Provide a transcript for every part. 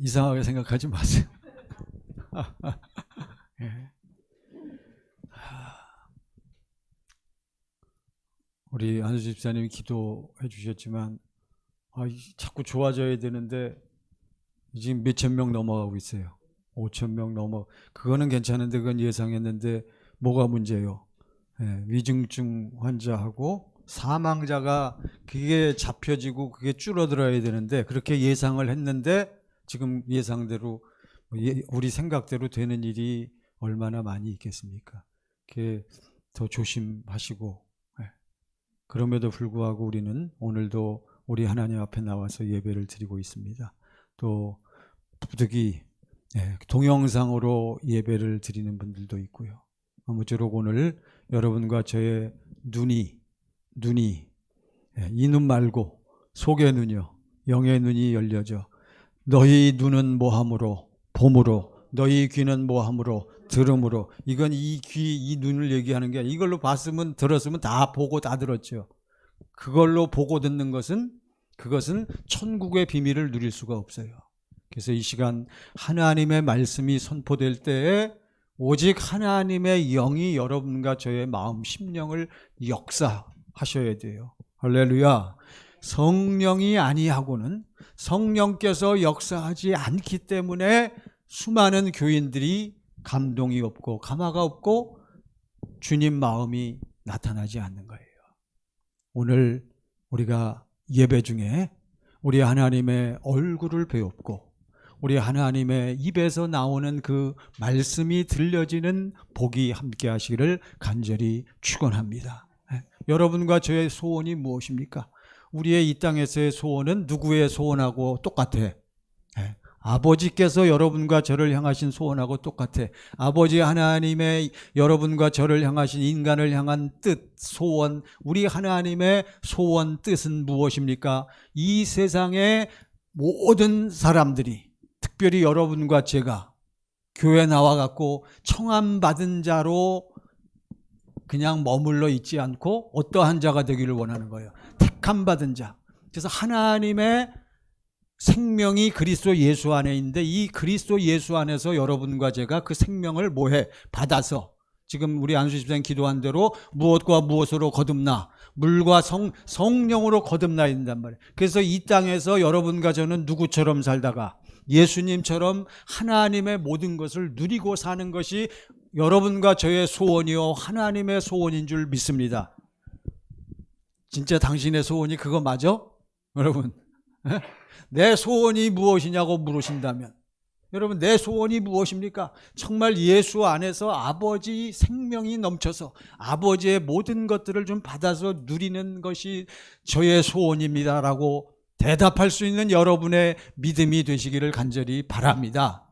이상하게 생각하지 마세요. 예. 우리 안수 집사님이 기도해 주셨지만 자꾸 좋아져야 되는데 지금 몇천 명 넘어가고 있어요. 5천 명 넘어. 그거는 괜찮은데 그건 예상했는데 뭐가 문제예요? 예, 위중증 환자하고 사망자가 그게 잡혀지고 그게 줄어들어야 되는데 그렇게 예상을 했는데 지금 예상대로 우리 생각대로 되는 일이 얼마나 많이 있겠습니까? 그게 더 조심하시고 그럼에도 불구하고 우리는 오늘도 우리 하나님 앞에 나와서 예배를 드리고 있습니다. 또 부득이 동영상으로 예배를 드리는 분들도 있고요. 아무쪼록 오늘 여러분과 저의 눈이 이 눈 말고 속의 눈이요 영의 눈이 열려져 너희 눈은 뭐함으로 봄으로 너희 귀는 뭐함으로 들음으로. 이건 이 귀, 이 눈을 얘기하는 게 이걸로 봤으면 들었으면 다 보고 다 들었죠. 그걸로 보고 듣는 것은 그것은 천국의 비밀을 누릴 수가 없어요. 그래서 이 시간 하나님의 말씀이 선포될 때에 오직 하나님의 영이 여러분과 저의 마음 심령을 역사하셔야 돼요. 할렐루야. 성령이 아니하고는 성령께서 역사하지 않기 때문에 수많은 교인들이 감동이 없고 감화가 없고 주님 마음이 나타나지 않는 거예요. 오늘 우리가 예배 중에 우리 하나님의 얼굴을 배웁고 우리 하나님의 입에서 나오는 그 말씀이 들려지는 복이 함께 하시기를 간절히 축원합니다. 여러분과 저의 소원이 무엇입니까? 우리의 이 땅에서의 소원은 누구의 소원하고 똑같아? 아버지께서 여러분과 저를 향하신 소원하고 똑같아. 아버지 하나님의 여러분과 저를 향하신 인간을 향한 뜻, 소원, 우리 하나님의 소원, 뜻은 무엇입니까? 이 세상의 모든 사람들이, 특별히 여러분과 제가 교회 나와갖고 청함받은 자로 그냥 머물러 있지 않고 어떠한 자가 되기를 원하는 거예요. 택함받은 자. 그래서 하나님의 생명이 그리스도 예수 안에 있는데 이 그리스도 예수 안에서 여러분과 제가 그 생명을 받아서 지금 우리 안수 집사님 기도한 대로 무엇과 무엇으로 거듭나 물과 성령으로 거듭나야 된단 말이에요. 그래서 이 땅에서 여러분과 저는 누구처럼 살다가 예수님처럼 하나님의 모든 것을 누리고 사는 것이 여러분과 저의 소원이요 하나님의 소원인 줄 믿습니다. 진짜 당신의 소원이 그거 맞아? 여러분 내 소원이 무엇이냐고 물으신다면 여러분 내 소원이 무엇입니까? 정말 예수 안에서 아버지 생명이 넘쳐서 아버지의 모든 것들을 좀 받아서 누리는 것이 저의 소원입니다라고 대답할 수 있는 여러분의 믿음이 되시기를 간절히 바랍니다.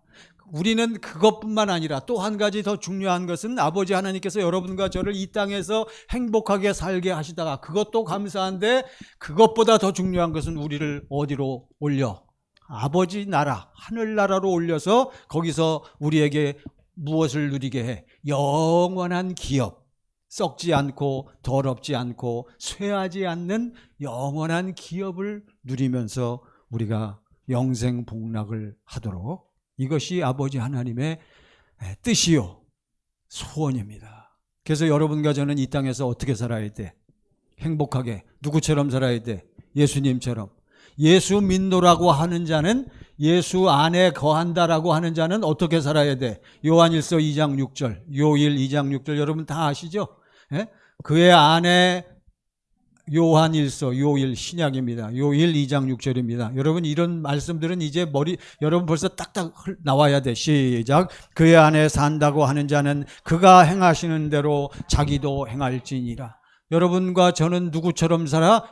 우리는 그것뿐만 아니라 또 한 가지 더 중요한 것은 아버지 하나님께서 여러분과 저를 이 땅에서 행복하게 살게 하시다가 그것도 감사한데 그것보다 더 중요한 것은 우리를 어디로 올려? 아버지 나라, 하늘나라로 올려서 거기서 우리에게 무엇을 누리게 해? 영원한 기업, 썩지 않고 더럽지 않고 쇠하지 않는 영원한 기업을 누리면서 우리가 영생복락을 하도록 이것이 아버지 하나님의 뜻이요 소원입니다. 그래서 여러분과 저는 이 땅에서 어떻게 살아야 돼? 행복하게 누구처럼 살아야 돼? 예수님처럼. 예수 믿노라고 하는 자는 예수 안에 거한다라고 하는 자는 어떻게 살아야 돼? 요한일서 2장 6절 요일 2장 6절 여러분 다 아시죠? 그의 안에 요한일서 요일 신약입니다. 요일 2장 6절입니다. 여러분 이런 말씀들은 이제 여러분 벌써 딱딱 나와야 돼. 시작. 그의 안에 산다고 하는 자는 그가 행하시는 대로 자기도 행할지니라. 여러분과 저는 누구처럼 살아?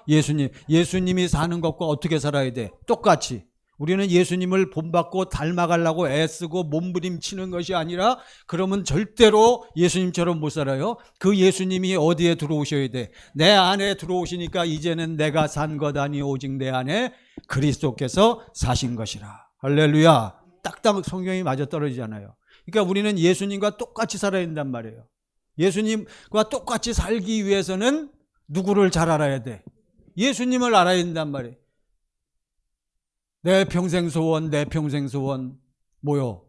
예수님이 사는 것과 어떻게 살아야 돼? 똑같이. 우리는 예수님을 본받고 닮아가려고 애쓰고 몸부림치는 것이 아니라 그러면 절대로 예수님처럼 못 살아요. 그 예수님이 어디에 들어오셔야 돼? 내 안에 들어오시니까 이제는 내가 산 것 아니 오직 내 안에 그리스도께서 사신 것이라. 할렐루야. 딱딱 성경이 맞아떨어지잖아요. 그러니까 우리는 예수님과 똑같이 살아야 된단 말이에요. 예수님과 똑같이 살기 위해서는 누구를 잘 알아야 돼? 예수님을 알아야 된단 말이에요. 내 평생 소원, 내 평생 소원 뭐요?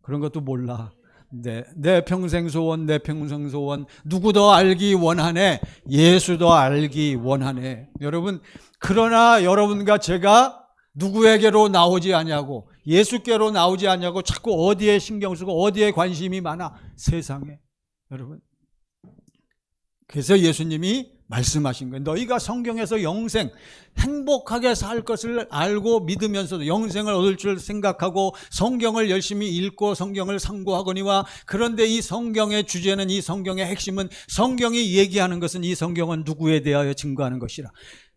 그런 것도 몰라. 내 평생 소원, 내 평생 소원 누구 더 알기 원하네? 예수 더 알기 원하네. 여러분, 그러나 여러분과 제가 누구에게로 나오지 않냐고, 예수께로 나오지 않냐고 자꾸 어디에 신경 쓰고 어디에 관심이 많아? 세상에. 여러분, 그래서 예수님이 말씀하신 거예요. 너희가 성경에서 영생, 행복하게 살 것을 알고 믿으면서도 영생을 얻을 줄 생각하고 성경을 열심히 읽고 성경을 상고하거니와, 그런데 이 성경의 주제는, 이 성경의 핵심은, 성경이 얘기하는 것은 이 성경은 누구에 대하여 증거하는 것이라,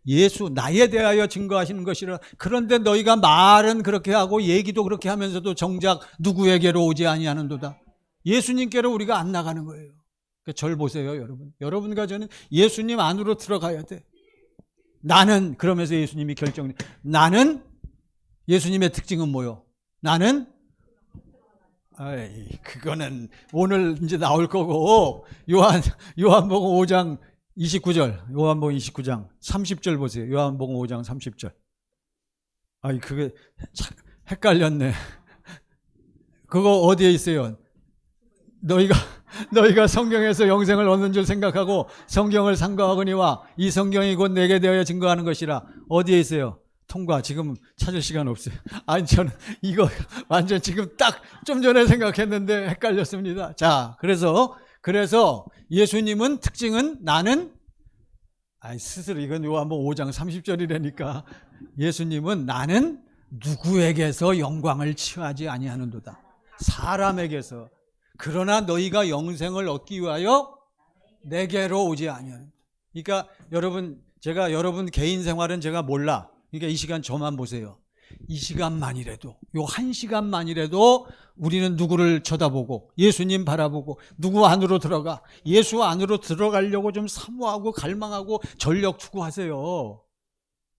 예수 나에 대하여 증거하시는 것이라. 그런데 너희가 말은 그렇게 하고 얘기도 그렇게 하면서도 정작 누구에게로 오지 아니하는도다. 예수님께로 우리가 안 나가는 거예요. 그러니까 절 보세요, 여러분. 여러분과 저는 예수님 안으로 들어가야 돼. 나는, 그러면서 예수님이 나는, 예수님의 특징은 뭐요? 나는, 그거는 오늘 이제 나올 거고, 요한복음 5장 29절, 요한복음 29장 30절 보세요. 요한복음 5장 30절. 그게 헷갈렸네. 그거 어디에 있어요? 너희가 성경에서 영생을 얻는 줄 생각하고 성경을 상고하거니와 이 성경이 곧 내게 대하여 증거하는 것이라. 어디에 있어요? 통과. 지금 찾을 시간 없어요. 저는 이거 완전 지금 딱 좀 전에 생각했는데 헷갈렸습니다. 자, 그래서 예수님은 특징은 나는, 스스로, 이건 요한복음 5장 30절이라니까. 예수님은 나는 누구에게서 영광을 취하지 아니하는도다. 사람에게서. 그러나 너희가 영생을 얻기 위하여 내게로 오지 아니하는. 그러니까 제가 여러분 개인 생활은 제가 몰라. 그러니까 이 시간 저만 보세요. 이 시간만이라도, 요 한 시간만이라도 우리는 누구를 쳐다보고 예수님 바라보고 누구 안으로 들어가, 예수 안으로 들어가려고 좀 사모하고 갈망하고 전력 투구하세요.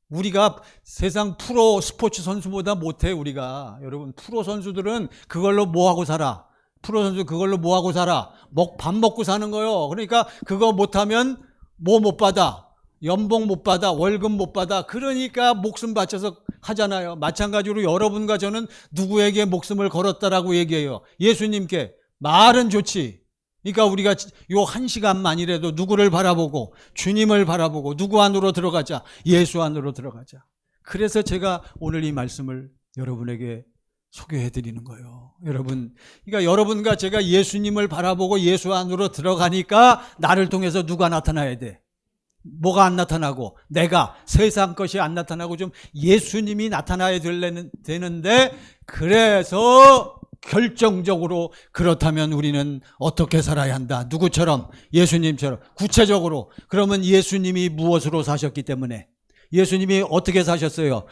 우리가 세상 프로 스포츠 선수보다 못해. 우리가, 여러분, 프로 선수들은 그걸로 뭐하고 살아? 프로 선수 그걸로 뭐하고 살아? 밥 먹고 사는 거요. 그러니까 그거 못하면 뭐 못 받아? 연봉 못 받아, 월급 못 받아. 그러니까 목숨 바쳐서 하잖아요. 마찬가지로 여러분과 저는 누구에게 목숨을 걸었다라고 얘기해요? 예수님께. 말은 좋지. 그러니까 우리가 요 한 시간만이라도 누구를 바라보고, 주님을 바라보고, 누구 안으로 들어가자? 예수 안으로 들어가자. 그래서 제가 오늘 이 말씀을 여러분에게 소개해 드리는 거예요. 여러분, 그러니까 여러분과 제가 예수님을 바라보고 예수 안으로 들어가니까 나를 통해서 누가 나타나야 돼? 뭐가 안 나타나고, 내가, 세상 것이 안 나타나고 좀 예수님이 나타나야 되는데, 그래서 결정적으로, 그렇다면 우리는 어떻게 살아야 한다? 누구처럼? 예수님처럼. 구체적으로. 그러면 예수님이 무엇으로 사셨기 때문에, 예수님이 어떻게 사셨어요?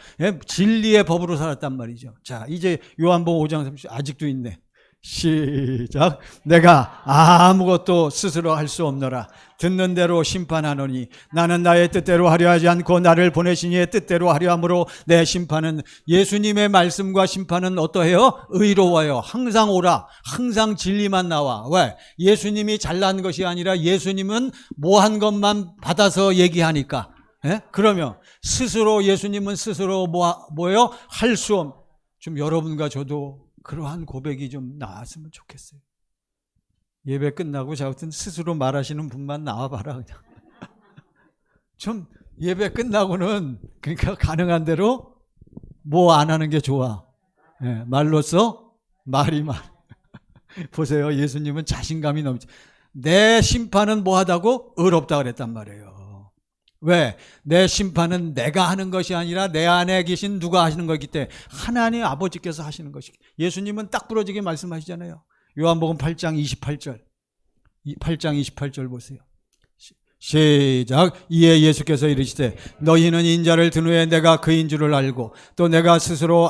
진리의 법으로 살았단 말이죠. 자, 이제 요한복음 5장 30절 아직도 있네. 시작. 내가 아무것도 스스로 할 수 없노라. 듣는 대로 심판하노니 나는 나의 뜻대로 하려 하지 않고 나를 보내신 이의 뜻대로 하려 함으로 내 심판은, 예수님의 말씀과 심판은 어떠해요? 의로워요. 항상 오라. 항상 진리만 나와. 왜? 예수님이 잘난 것이 아니라 예수님은 뭐한 것만 받아서 얘기하니까. 그러면 스스로, 예수님은 스스로 뭐예요? 할 수 없. 좀 여러분과 저도 그러한 고백이 좀 나왔으면 좋겠어요. 예배 끝나고 저 같은 스스로 말하시는 분만 나와봐라 그냥. 좀 예배 끝나고는 그러니까 가능한 대로 뭐 안 하는 게 좋아. 말로써 말이 말. 보세요. 예수님은 자신감이 넘쳐. 내 심판은 뭐 하다고? 의롭다 그랬단 말이에요. 왜? 내 심판은 내가 하는 것이 아니라 내 안에 계신 누가 하시는 거기 때문에, 하나님 아버지께서 하시는 것이기. 예수님은 딱 부러지게 말씀하시잖아요. 요한복음 8장 28절. 8장 28절 보세요. 시작. 이에 예수께서 이르시되 너희는 인자를 든 후에 내가 그인 줄을 알고 또 내가 스스로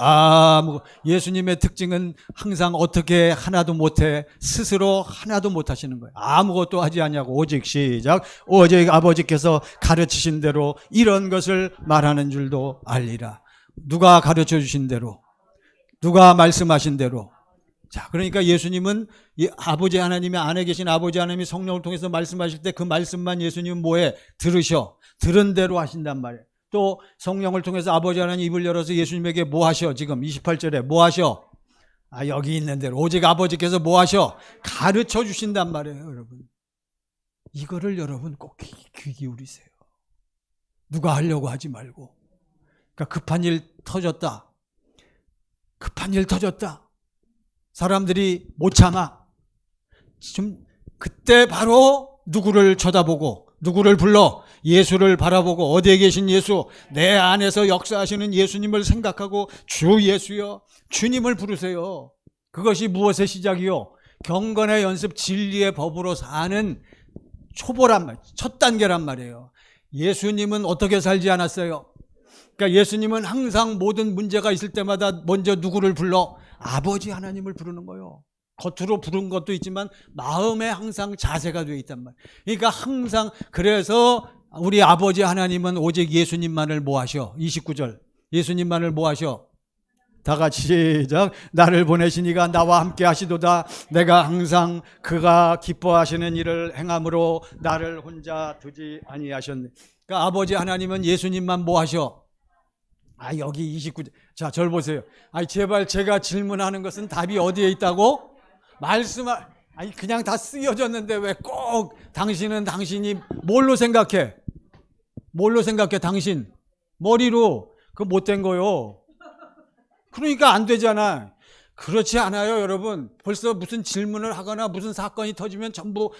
예수님의 특징은 항상 어떻게 하나도 못해. 스스로 하나도 못하시는 거예요. 아무것도 하지 않냐고. 오직 시작. 오직 아버지께서 가르치신 대로 이런 것을 말하는 줄도 알리라. 누가 가르쳐 주신 대로, 누가 말씀하신 대로. 자, 그러니까 예수님은 이 아버지 하나님의 안에 계신 아버지 하나님이 성령을 통해서 말씀하실 때 그 말씀만 예수님은 뭐해? 들으셔. 들은 대로 하신단 말이에요. 또 성령을 통해서 아버지 하나님 입을 열어서 예수님에게 뭐 하셔? 지금 28절에 뭐 하셔? 여기 있는 대로 오직 아버지께서 뭐 하셔? 가르쳐 주신단 말이에요, 여러분. 이거를 여러분 꼭 귀 기울이세요. 누가 하려고 하지 말고. 그러니까 급한 일 터졌다. 급한 일 터졌다. 사람들이 못 참아. 좀 그때 바로 누구를 쳐다보고 누구를 불러 예수를 바라보고 어디에 계신 예수, 내 안에서 역사하시는 예수님을 생각하고 주 예수여, 주님을 부르세요. 그것이 무엇의 시작이요? 경건의 연습, 진리의 법으로 사는 초보란 말, 첫 단계란 말이에요. 예수님은 어떻게 살지 않았어요? 그러니까 예수님은 항상 모든 문제가 있을 때마다 먼저 누구를 불러? 아버지 하나님을 부르는 거예요. 겉으로 부른 것도 있지만 마음에 항상 자세가 되어 있단 말이에요. 그러니까 항상 그래서 우리 아버지 하나님은 오직 예수님만을 뭐 하셔? 29절 예수님만을 뭐 하셔? 다 같이 시작. 나를 보내시니가 나와 함께 하시도다. 내가 항상 그가 기뻐하시는 일을 행함으로 나를 혼자 두지 아니하셨네. 그러니까 아버지 하나님은 예수님만 뭐 하셔? 여기 29절. 자, 절 보세요. 제발 제가 질문하는 것은 답이 어디에 있다고? 그냥 다 쓰여졌는데 왜 꼭 당신은 당신이 뭘로 생각해? 당신? 머리로. 그거 못된 거요. 그러니까 안 되잖아. 그렇지 않아요, 여러분. 벌써 무슨 질문을 하거나 무슨 사건이 터지면 전부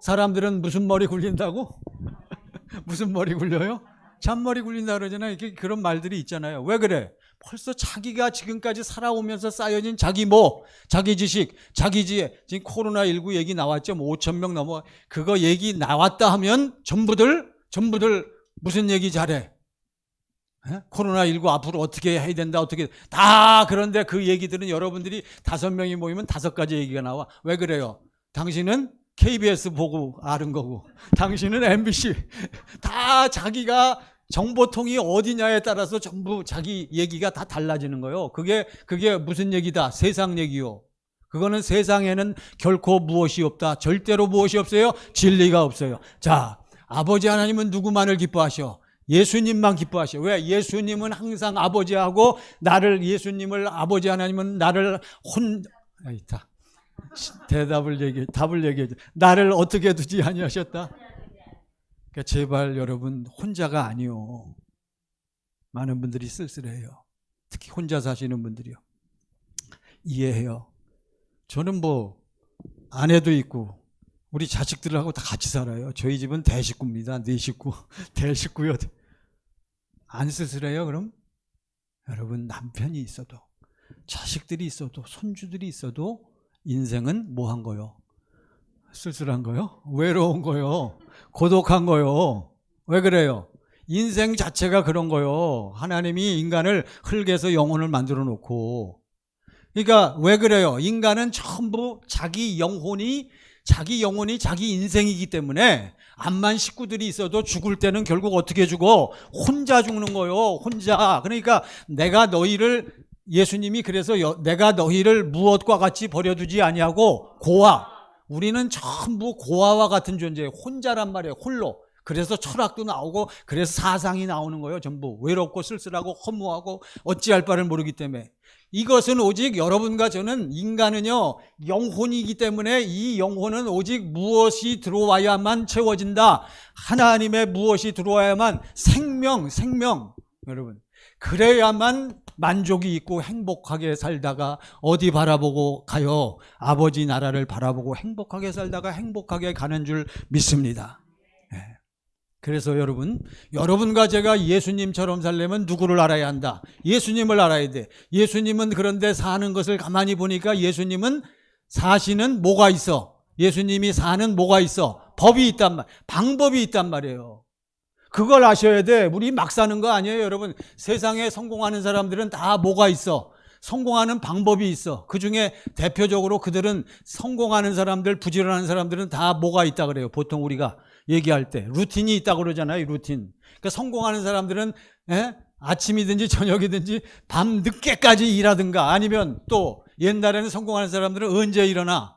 사람들은 무슨 머리 굴린다고? 무슨 머리 굴려요? 잔머리 굴린다 그러잖아요. 그런 말들이 있잖아요. 왜 그래? 벌써 자기가 지금까지 살아오면서 쌓여진 자기 지식, 자기 지혜. 지금 코로나19 얘기 나왔죠. 5,000명 넘어. 그거 얘기 나왔다 하면 전부들 무슨 얘기 잘해? 코로나19 앞으로 어떻게 해야 된다, 다. 그런데 그 얘기들은 여러분들이 5명이 모이면 5가지 얘기가 나와. 왜 그래요? 당신은 KBS 보고 아는 거고, 당신은 MBC. 다 자기가 정보통이 어디냐에 따라서 전부 자기 얘기가 다 달라지는 거예요. 그게 무슨 얘기다? 세상 얘기요. 그거는 세상에는 결코 무엇이 없다. 절대로 무엇이 없어요? 진리가 없어요. 자, 아버지 하나님은 누구만을 기뻐하셔? 예수님만 기뻐하셔. 왜? 예수님은 항상 아버지하고 예수님을 아버지 하나님은 나를 답을 얘기해. 나를 어떻게 두지 아니하셨다? 그러니까 제발 여러분 혼자가 아니요. 많은 분들이 쓸쓸해요. 특히 혼자 사시는 분들이요. 이해해요. 저는 아내도 있고 우리 자식들하고 다 같이 살아요. 저희 집은 대식구입니다. 4식구. 대식구요. 안 쓸쓸해요, 그럼? 여러분, 남편이 있어도 자식들이 있어도 손주들이 있어도 인생은 뭐한 거요? 쓸쓸한 거요? 외로운 거요? 고독한 거요? 왜 그래요? 인생 자체가 그런 거요. 하나님이 인간을 흙에서 영혼을 만들어 놓고. 그러니까 왜 그래요? 인간은 전부 자기 영혼이 자기 인생이기 때문에 암만 식구들이 있어도 죽을 때는 결국 어떻게 죽어? 혼자 죽는 거요. 혼자. 그러니까 예수님이 그래서 내가 너희를 무엇과 같이 버려두지 아니하고 고아. 우리는 전부 고아와 같은 존재예요. 혼자란 말이에요. 홀로. 그래서 철학도 나오고 그래서 사상이 나오는 거예요. 전부 외롭고 쓸쓸하고 허무하고 어찌할 바를 모르기 때문에. 이것은 오직 여러분과 저는 인간은요 영혼이기 때문에 이 영혼은 오직 무엇이 들어와야만 채워진다. 하나님의 무엇이 들어와야만 생명 여러분 그래야만 만족이 있고 행복하게 살다가 어디 바라보고 가요? 아버지 나라를 바라보고 행복하게 살다가 행복하게 가는 줄 믿습니다. 그래서 여러분과 제가 예수님처럼 살려면 누구를 알아야 한다? 예수님을 알아야 돼. 예수님은 그런데 사는 것을 가만히 보니까 예수님은 사시는 뭐가 있어? 예수님이 사는 뭐가 있어? 법이 있단 말, 방법이 있단 말이에요. 그걸 아셔야 돼. 우리 막 사는 거 아니에요, 여러분. 세상에 성공하는 사람들은 다 뭐가 있어? 성공하는 방법이 있어. 그 중에 대표적으로 그들은 성공하는 사람들, 부지런한 사람들은 다 뭐가 있다 그래요. 보통 우리가 얘기할 때 루틴이 있다고 그러잖아요. 루틴. 그러니까 성공하는 사람들은 아침이든지 저녁이든지 밤 늦게까지 일하든가 아니면 또 옛날에는 성공하는 사람들은 언제 일어나?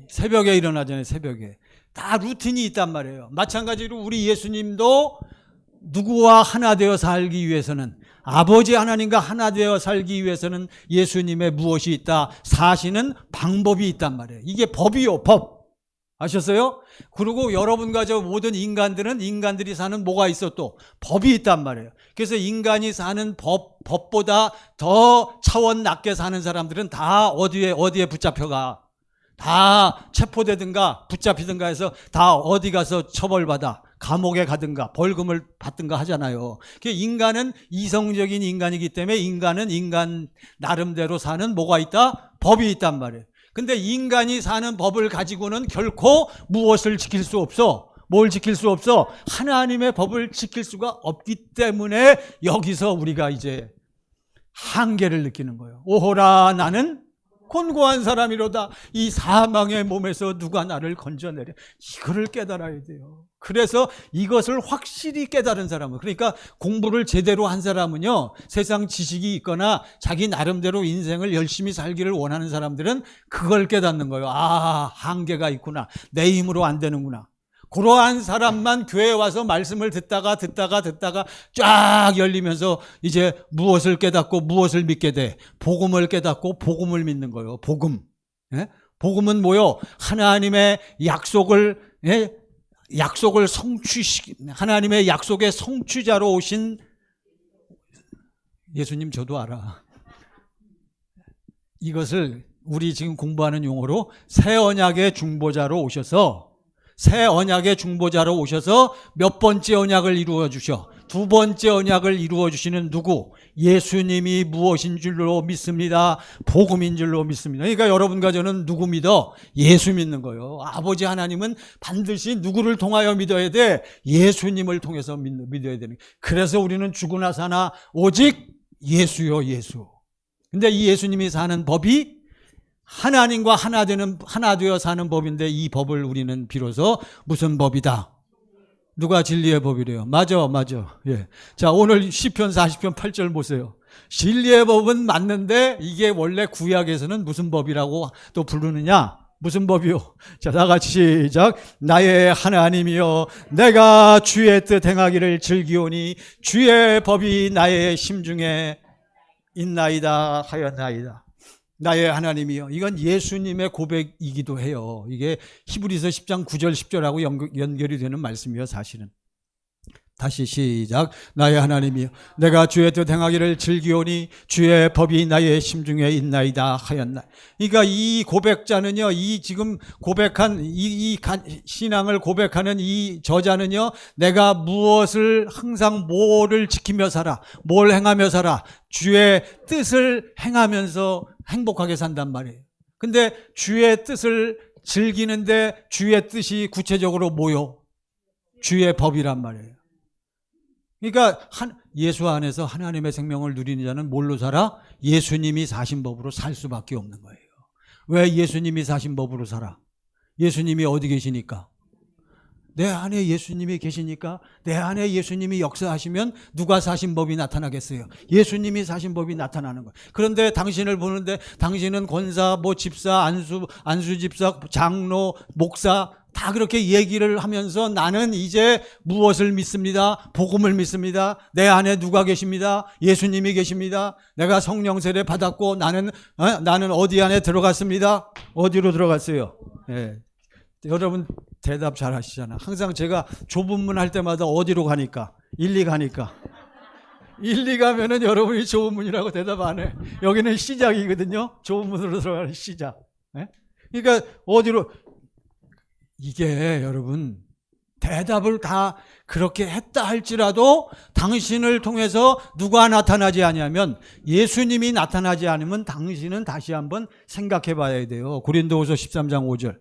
새벽에 일어나잖아요. 새벽에. 다 루틴이 있단 말이에요. 마찬가지로 우리 예수님도 누구와 하나 되어 살기 위해서는, 아버지 하나님과 하나 되어 살기 위해서는 예수님의 무엇이 있다? 사시는 방법이 있단 말이에요. 이게 법이요, 법. 아셨어요? 그리고 여러분과 저 모든 인간들이 사는 뭐가 있어? 또 법이 있단 말이에요. 그래서 인간이 사는 법보다 더 차원 낮게 사는 사람들은 다 어디에 붙잡혀가? 다 체포되든가 붙잡히든가 해서 다 어디 가서 처벌받아, 감옥에 가든가 벌금을 받든가 하잖아요. 인간은 이성적인 인간이기 때문에 인간은 인간 나름대로 사는 뭐가 있다? 법이 있단 말이에요. 근데 인간이 사는 법을 가지고는 결코 무엇을 지킬 수 없어. 뭘 지킬 수 없어? 하나님의 법을 지킬 수가 없기 때문에 여기서 우리가 이제 한계를 느끼는 거예요. 오호라, 나는 곤고한 사람이로다. 이 사망의 몸에서 누가 나를 건져내려. 이거를 깨달아야 돼요. 그래서 이것을 확실히 깨달은 사람은, 그러니까 공부를 제대로 한 사람은요, 세상 지식이 있거나 자기 나름대로 인생을 열심히 살기를 원하는 사람들은 그걸 깨닫는 거예요. 아, 한계가 있구나. 내 힘으로 안 되는구나. 그러한 사람만 교회에 와서 말씀을 듣다가 쫙 열리면서 이제 무엇을 깨닫고 무엇을 믿게 돼? 복음을 깨닫고 복음을 믿는 거예요. 복음. 예? 복음은 뭐요? 하나님의 약속을, 예? 약속을 하나님의 약속의 성취자로 오신 예수님, 저도 알아. 이것을 우리 지금 공부하는 용어로 새 언약의 중보자로 오셔서, 새 언약의 중보자로 오셔서 몇 번째 언약을 이루어 주셔? 두 번째 언약을 이루어 주시는 누구? 예수님이 무엇인 줄로 믿습니다. 복음인 줄로 믿습니다. 그러니까 여러분과 저는 누구 믿어? 예수 믿는 거예요. 아버지 하나님은 반드시 누구를 통하여 믿어야 돼? 예수님을 통해서 믿어야 되는 거예요. 그래서 우리는 죽으나 사나 오직 예수요, 예수. 근데 이 예수님이 사는 법이 하나님과 하나 되어 사는 법인데, 이 법을 우리는 비로소 무슨 법이다? 누가 진리의 법이래요? 맞아. 예. 자, 오늘 시편 40편 8절 보세요. 진리의 법은 맞는데 이게 원래 구약에서는 무슨 법이라고 또 부르느냐? 무슨 법이요? 자, 다 같이 시작. 나의 하나님이여, 내가 주의 뜻 행하기를 즐기오니 주의 법이 나의 심중에 있나이다 하였나이다. 나의 하나님이여. 이건 예수님의 고백이기도 해요. 이게 히브리서 10장 9절 10절하고 연결이 되는 말씀이에요, 사실은. 다시 시작. 나의 하나님이여, 내가 주의 뜻 행하기를 즐기오니 주의 법이 나의 심중에 있나이다 하였나. 그러니까 이 고백자는요, 이 지금 고백한 이 신앙을 고백하는 이 저자는요, 내가 무엇을 항상 뭐를 지키며 살아, 뭘 행하며 살아, 주의 뜻을 행하면서 행복하게 산단 말이에요. 근데 주의 뜻을 즐기는데 주의 뜻이 구체적으로 뭐요? 주의 법이란 말이에요. 그러니까 예수 안에서 하나님의 생명을 누리는 자는 뭘로 살아? 예수님이 사신 법으로 살 수밖에 없는 거예요. 왜 예수님이 사신 법으로 살아? 예수님이 어디 계시니까? 내 안에 예수님이 계시니까. 내 안에 예수님이 역사하시면 누가 사신 법이 나타나겠어요? 예수님이 사신 법이 나타나는 거예요. 그런데 당신을 보는데 당신은 권사, 집사, 안수 집사, 장로, 목사 다 그렇게 얘기를 하면서 나는 이제 무엇을 믿습니다? 복음을 믿습니다. 내 안에 누가 계십니다? 예수님이 계십니다. 내가 성령 세례 받았고 나는 어디 안에 들어갔습니다. 어디로 들어갔어요? 예. 여러분 대답 잘 하시잖아. 항상 제가 좁은 문 할 때마다 어디로 가니까? 1, 2 가니까. 1, 2 가면은 여러분이 좁은 문이라고 대답 안 해. 여기는 시작이거든요. 좁은 문으로 들어가는 시작. 예? 그러니까 어디로? 이게 여러분 대답을 다 그렇게 했다 할지라도 당신을 통해서 누가 나타나지 않으면, 예수님이 나타나지 않으면 당신은 다시 한번 생각해 봐야 돼요. 고린도후서 13장 5절.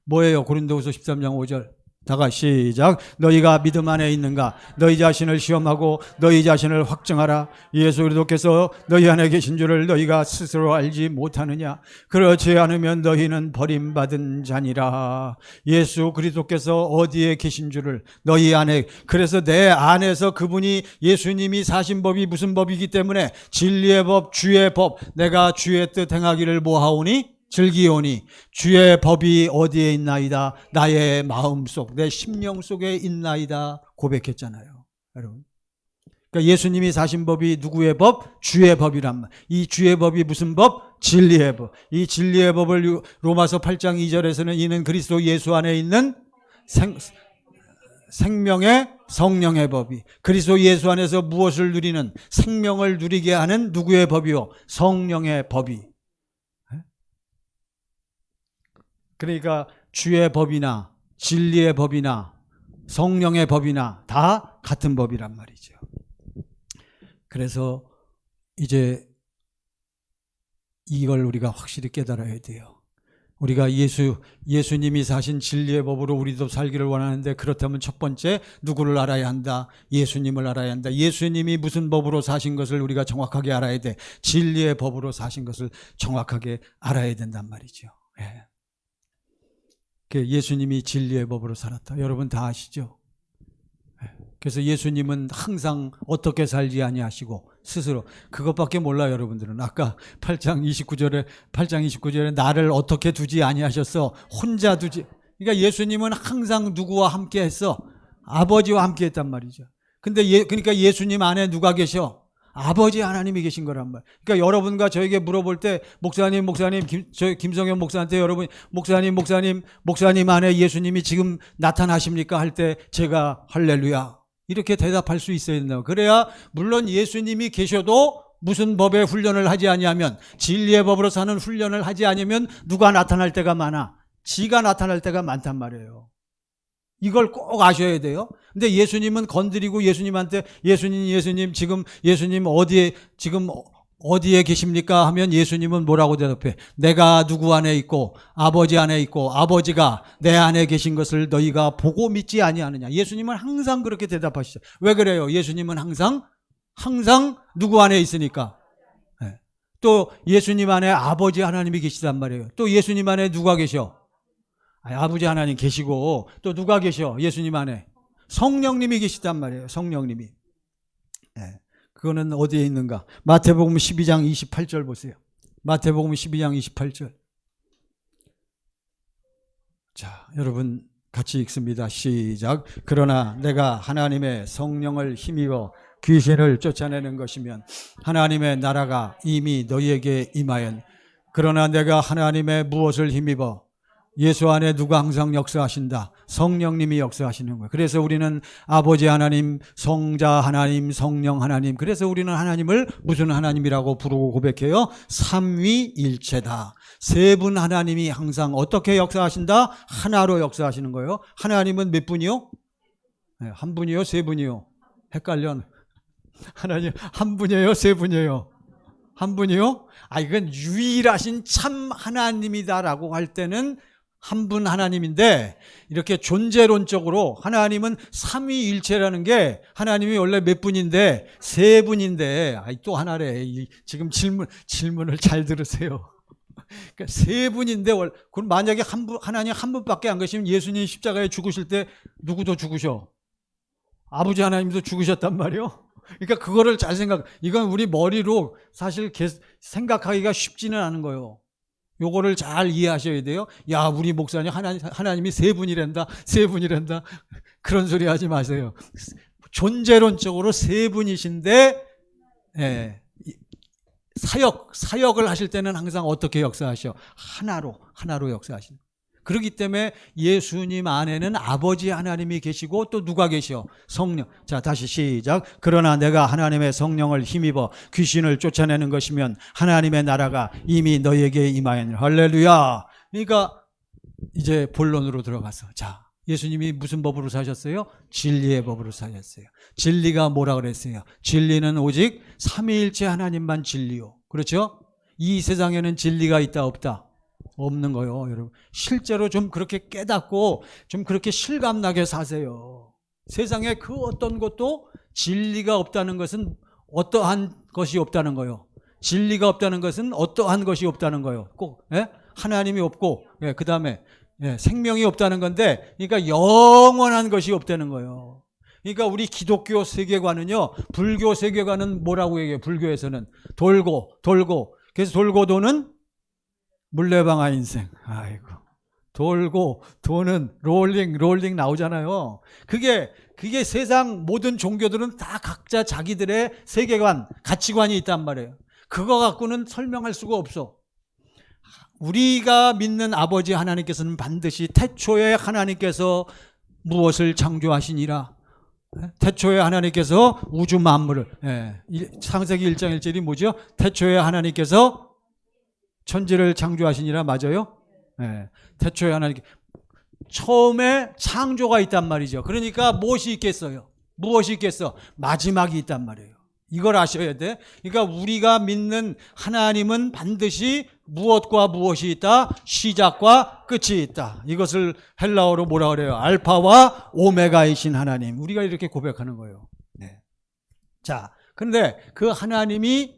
뭐예요? 고린도후서 13장 5절. 다가 시작. 너희가 믿음 안에 있는가? 너희 자신을 시험하고 너희 자신을 확증하라. 예수 그리스도께서 너희 안에 계신 줄을 너희가 스스로 알지 못하느냐? 그렇지 않으면 너희는 버림받은 자니라. 예수 그리스도께서 어디에 계신 줄을 너희 안에, 그래서 내 안에서 그분이 예수님이 사신 법이 무슨 법이기 때문에 진리의 법, 주의 법, 내가 주의 뜻 행하기를 뭐하오니? 즐기오니 주의 법이 어디에 있나이다? 나의 마음속, 내 심령 속에 있나이다 고백했잖아요. 여러분. 그러니까 예수님이 사신 법이 누구의 법? 주의 법이란 말. 이 주의 법이 무슨 법? 진리의 법. 이 진리의 법을 로마서 8장 2절에서는 이는 그리스도 예수 안에 있는 생명의 성령의 법이, 그리스도 예수 안에서 무엇을 누리는, 생명을 누리게 하는 누구의 법이요? 성령의 법이. 그러니까 주의 법이나 진리의 법이나 성령의 법이나 다 같은 법이란 말이죠. 그래서 이제 이걸 우리가 확실히 깨달아야 돼요. 우리가 예수님이 사신 진리의 법으로 우리도 살기를 원하는데, 그렇다면 첫 번째 누구를 알아야 한다? 예수님을 알아야 한다. 예수님이 무슨 법으로 사신 것을 우리가 정확하게 알아야 돼. 진리의 법으로 사신 것을 정확하게 알아야 된단 말이죠. 예수님이 진리의 법으로 살았다. 여러분 다 아시죠? 그래서 예수님은 항상 어떻게 살지 아니하시고 스스로 그것밖에 몰라요. 여러분들은 아까 8장 29절에 나를 어떻게 두지 아니하셨어? 혼자 두지. 그러니까 예수님은 항상 누구와 함께 했어? 아버지와 함께 했단 말이죠. 근데 그러니까 예수님 안에 누가 계셔? 아버지 하나님이 계신 거란 말. 그러니까 여러분과 저에게 물어볼 때 목사님 김성현 목사한테 여러분 목사님 안에 예수님이 지금 나타나십니까? 할 때 제가 할렐루야 이렇게 대답할 수 있어야 된다. 그래야 물론 예수님이 계셔도 무슨 법의 훈련을 하지 아니하면, 진리의 법으로 사는 훈련을 하지 않으면 누가 나타날 때가 많아? 지가 나타날 때가 많단 말이에요. 이걸 꼭 아셔야 돼요. 근데 예수님은 건드리고 예수님한테 예수님 지금 예수님 어디에 계십니까? 하면 예수님은 뭐라고 대답해? 내가 누구 안에 있고 아버지 안에 있고 아버지가 내 안에 계신 것을 너희가 보고 믿지 아니하느냐. 예수님은 항상 그렇게 대답하시죠. 왜 그래요? 예수님은 항상 누구 안에 있으니까. 또 예수님 안에 아버지 하나님이 계시단 말이에요. 또 예수님 안에 누가 계셔? 아버지 하나님 계시고 또 누가 계셔? 예수님 안에 성령님이 계시단 말이에요. 성령님이. 그거는 어디에 있는가? 마태복음 12장 28절 보세요. 마태복음 12장 28절. 자, 여러분 같이 읽습니다. 시작. 그러나 내가 하나님의 성령을 힘입어 귀신을 쫓아내는 것이면 하나님의 나라가 이미 너희에게 임하연. 그러나 내가 하나님의 무엇을 힘입어? 예수 안에 누가 항상 역사하신다? 성령님이 역사하시는 거예요. 그래서 우리는 아버지 하나님, 성자 하나님, 성령 하나님. 그래서 우리는 하나님을 무슨 하나님이라고 부르고 고백해요? 삼위일체다. 세 분 하나님이 항상 어떻게 역사하신다? 하나로 역사하시는 거예요. 하나님은 몇 분이요? 한 분이요? 세 분이요? 헷갈려. 하나님 한 분이에요? 세 분이에요? 한 분이요? 이건 유일하신 참 하나님이다라고 할 때는 한 분 하나님인데, 이렇게 존재론적으로 하나님은 삼위일체라는 게 하나님이 원래 몇 분인데 세 분인데 또 하나래. 지금 질문을 잘 들으세요. 그러니까 세 분인데 그럼 만약에 하나님 한 분밖에 안 계시면 예수님 십자가에 죽으실 때 누구도 죽으셔? 아버지 하나님도 죽으셨단 말이에요. 그러니까 그거를 잘 이건 우리 머리로 사실 생각하기가 쉽지는 않은 거예요. 요거를 잘 이해하셔야 돼요. 야, 우리 목사님 하나님이 세 분이란다. 그런 소리 하지 마세요. 존재론적으로 세 분이신데, 사역을 하실 때는 항상 어떻게 역사하셔? 하나로 역사하시는. 그렇기 때문에 예수님 안에는 아버지 하나님이 계시고 또 누가 계셔? 성령. 자, 다시 시작. 그러나 내가 하나님의 성령을 힘입어 귀신을 쫓아내는 것이면 하나님의 나라가 이미 너희에게 임하였느니라. 할렐루야. 그러니까 이제 본론으로 들어가서, 자, 예수님이 무슨 법으로 사셨어요? 진리의 법으로 사셨어요. 진리가 뭐라 그랬어요? 진리는 오직 삼위일체 하나님만 진리요. 그렇죠? 이 세상에는 진리가 있다 없다? 없는 거요, 여러분. 실제로 좀 그렇게 깨닫고 좀 그렇게 실감나게 사세요. 세상에 그 어떤 것도 진리가 없다는 것은 어떠한 것이 없다는 거요. 진리가 없다는 것은 어떠한 것이 없다는 거요. 꼭 하나님이 없고, 그 다음에 생명이 없다는 건데, 그러니까 영원한 것이 없다는 거예요. 그러니까 우리 기독교 세계관은요, 불교 세계관은 뭐라고 얘기해요? 불교에서는 돌고 그래서 돌고 도는 물레방아 인생. 아이고, 돌고 도는 롤링 나오잖아요. 그게 그게 세상 모든 종교들은 다 각자 자기들의 세계관, 가치관이 있단 말이에요. 그거 갖고는 설명할 수가 없어. 우리가 믿는 아버지 하나님께서는 반드시 태초에 하나님께서 무엇을 창조하시니라. 태초에 하나님께서 우주 만물을, 창세기 1장 1절이 뭐죠? 태초에 하나님께서 천지를 창조하시니라. 맞아요? 태초에 하나님, 처음에 창조가 있단 말이죠. 그러니까 무엇이 있겠어요? 무엇이 있겠어? 마지막이 있단 말이에요. 이걸 아셔야 돼. 그러니까 우리가 믿는 하나님은 반드시 무엇과 무엇이 있다? 시작과 끝이 있다. 이것을 헬라어로 뭐라 그래요? 알파와 오메가이신 하나님. 우리가 이렇게 고백하는 거예요. 네. 자, 그런데 그 하나님이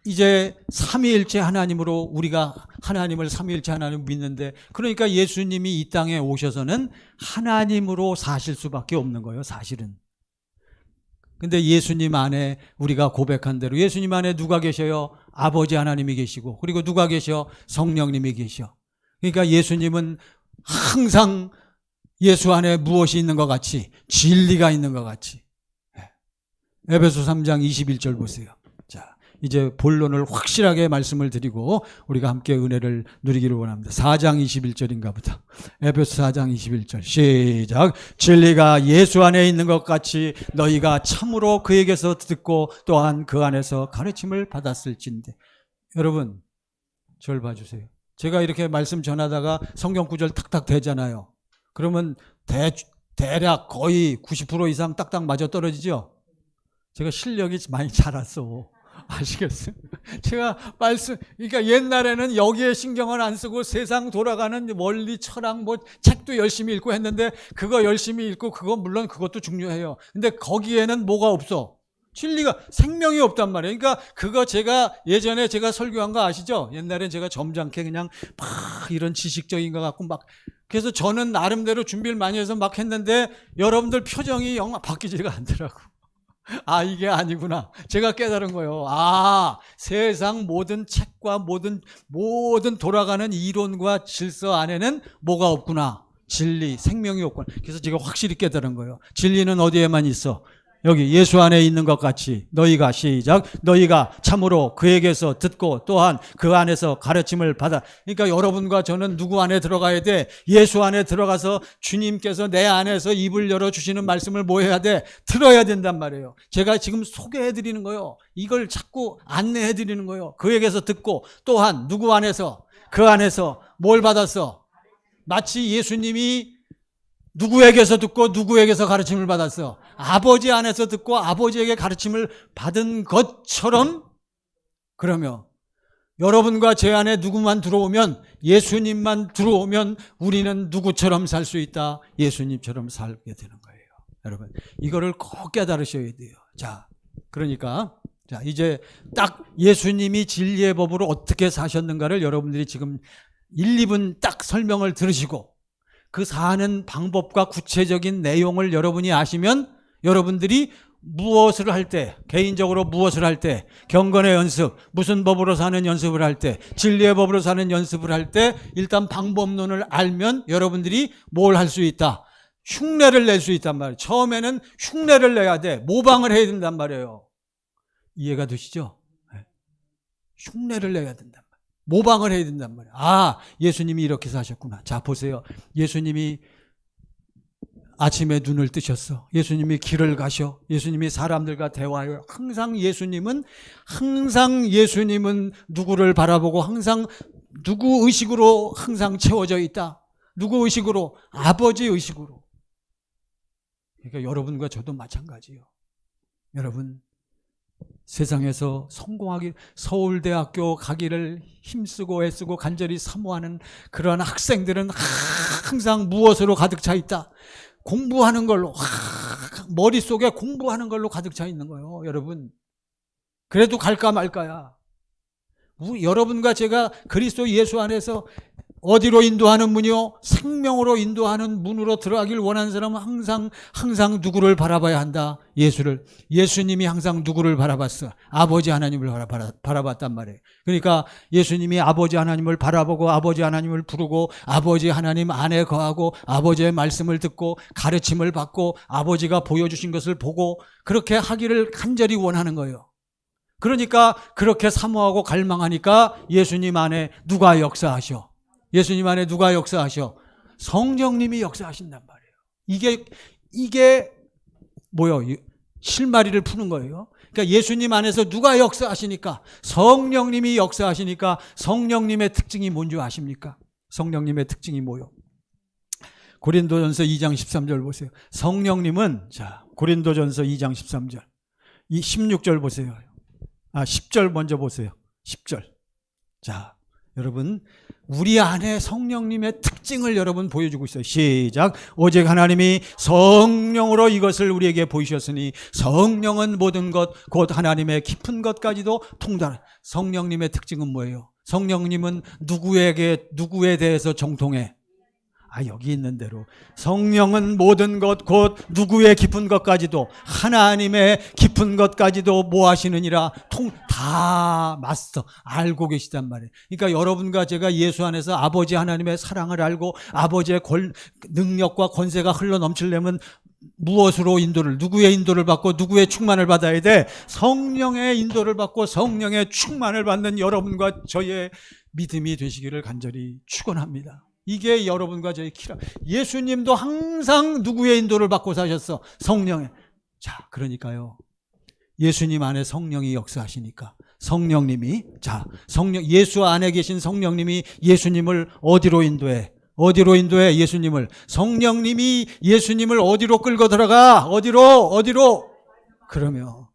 이제 삼위일체 하나님으로, 우리가 하나님을 삼위일체 하나님 믿는데, 그러니까 예수님이 이 땅에 오셔서는 하나님으로 사실 수밖에 없는 거예요, 사실은. 근데 예수님 안에 우리가 고백한 대로, 예수님 안에 누가 계셔요? 아버지 하나님이 계시고, 그리고 누가 계셔? 성령님이 계셔. 그러니까 예수님은 항상 예수 안에 무엇이 있는 것 같이, 진리가 있는 것 같이. 에베소 3장 21절 보세요. 자, 이제 본론을 확실하게 말씀을 드리고 우리가 함께 은혜를 누리기를 원합니다. 4장 21절인가 보다. 에베소 4장 21절 시작. 진리가 예수 안에 있는 것 같이 너희가 참으로 그에게서 듣고 또한 그 안에서 가르침을 받았을진데. 여러분, 저를 봐주세요. 제가 이렇게 말씀 전하다가 성경 구절 탁탁 대잖아요. 그러면 대략 거의 90% 이상 딱딱 맞아 떨어지죠? 제가 실력이 많이 자랐어. 아시겠어요? 제가 그러니까 옛날에는 여기에 신경을 안 쓰고 세상 돌아가는 원리, 철학, 책도 열심히 읽고 했는데, 그거 열심히 읽고, 물론 그것도 중요해요. 근데 거기에는 뭐가 없어? 진리가, 생명이 없단 말이에요. 그러니까 그거 예전에 제가 설교한 거 아시죠? 옛날엔 제가 점잖게 그냥 막 이런 지식적인 거 갖고 그래서 저는 나름대로 준비를 많이 해서 막 했는데, 여러분들 표정이 영 바뀌지가 않더라고. 이게 아니구나. 제가 깨달은 거예요. 세상 모든 책과 모든 돌아가는 이론과 질서 안에는 뭐가 없구나. 진리, 생명이 없구나. 그래서 제가 확실히 깨달은 거예요. 진리는 어디에만 있어? 여기 예수 안에 있는 것 같이 너희가, 시작, 너희가 참으로 그에게서 듣고 또한 그 안에서 가르침을 받아. 그러니까 여러분과 저는 누구 안에 들어가야 돼? 예수 안에 들어가서 주님께서 내 안에서 입을 열어주시는 말씀을 뭐 해야 돼? 들어야 된단 말이에요. 제가 지금 소개해드리는 거예요. 이걸 자꾸 안내해드리는 거예요. 그에게서 듣고 또한 누구 안에서? 그 안에서 뭘 받았어? 마치 예수님이 누구에게서 듣고 누구에게서 가르침을 받았어? 아버지 안에서 듣고 아버지에게 가르침을 받은 것처럼, 그러면 여러분과 제 안에 누구만 들어오면, 예수님만 들어오면 우리는 누구처럼 살 수 있다? 예수님처럼 살게 되는 거예요. 여러분, 이거를 꼭 깨달으셔야 돼요. 자, 그러니까 이제 딱 예수님이 진리의 법으로 어떻게 사셨는가를 여러분들이 지금 1, 2분 딱 설명을 들으시고, 그 사는 방법과 구체적인 내용을 여러분이 아시면, 여러분들이 무엇을 할 때, 개인적으로 무엇을 할 때, 경건의 연습, 무슨 법으로 사는 연습을 할 때, 진리의 법으로 사는 연습을 할 때, 일단 방법론을 알면 여러분들이 뭘 할 수 있다? 흉내를 낼 수 있단 말이에요. 처음에는 흉내를 내야 돼. 모방을 해야 된단 말이에요. 이해가 되시죠? 흉내를 내야 된단 말이에요. 모방을 해야 된단 말이에요. 예수님이 이렇게 사셨구나. 자, 보세요. 예수님이 아침에 눈을 뜨셨어. 예수님이 길을 가셔. 예수님이 사람들과 대화해요. 항상 예수님은 누구를 바라보고 항상 누구 의식으로 항상 채워져 있다. 누구 의식으로? 아버지 의식으로. 그러니까 여러분과 저도 마찬가지예요. 여러분, 세상에서 서울대학교 가기를 힘쓰고 애쓰고 간절히 사모하는 그런 학생들은 항상 무엇으로 가득 차 있다? 공부하는 걸로, 머릿속에 공부하는 걸로 가득 차 있는 거예요, 여러분. 그래도 갈까 말까야. 여러분과 제가 그리스도 예수 안에서 어디로 인도하는 문이요? 생명으로 인도하는 문으로 들어가길 원하는 사람은 항상 누구를 바라봐야 한다? 예수를. 예수님이 항상 누구를 바라봤어? 아버지 하나님을 바라봤단 말이에요. 그러니까 예수님이 아버지 하나님을 바라보고 아버지 하나님을 부르고 아버지 하나님 안에 거하고 아버지의 말씀을 듣고 가르침을 받고 아버지가 보여주신 것을 보고 그렇게 하기를 간절히 원하는 거예요. 그러니까 그렇게 사모하고 갈망하니까 예수님 안에 누가 역사하셔? 예수님 안에 누가 역사하셔? 성령님이 역사하신단 말이에요. 이게 뭐요? 실마리를 푸는 거예요. 그러니까 예수님 안에서 누가 역사하시니까? 성령님이 역사하시니까 성령님의 특징이 뭔지 아십니까? 성령님의 특징이 뭐요? 고린도전서 2장 13절 보세요. 성령님은 자, 고린도전서 2장 13절. 이 16절 보세요. 10절 먼저 보세요. 10절. 자, 여러분 우리 안에 성령님의 특징을 여러분 보여주고 있어요. 시작. 오직 하나님이 성령으로 이것을 우리에게 보이셨으니 성령은 모든 것 곧 하나님의 깊은 것까지도 통달해. 성령님의 특징은 뭐예요? 성령님은 누구에 대해서 정통해? 여기 있는 대로 성령은 모든 것 곧 누구의 깊은 것까지도 하나님의 깊은 것까지도 뭐 하시느니라 다 마스터 알고 계시단 말이에요. 그러니까 여러분과 제가 예수 안에서 아버지 하나님의 사랑을 알고 아버지의 능력과 권세가 흘러넘치려면 무엇으로 누구의 인도를 받고 누구의 충만을 받아야 돼? 성령의 인도를 받고 성령의 충만을 받는 여러분과 저의 믿음이 되시기를 간절히 축원합니다. 이게 여러분과 저의 키라. 예수님도 항상 누구의 인도를 받고 사셨어? 성령의. 자, 그러니까요. 예수님 안에 성령이 역사하시니까 성령님이 예수 안에 계신 성령님이 예수님을 어디로 인도해? 어디로 인도해? 예수님을. 성령님이 예수님을 어디로 끌고 들어가? 어디로? 그러면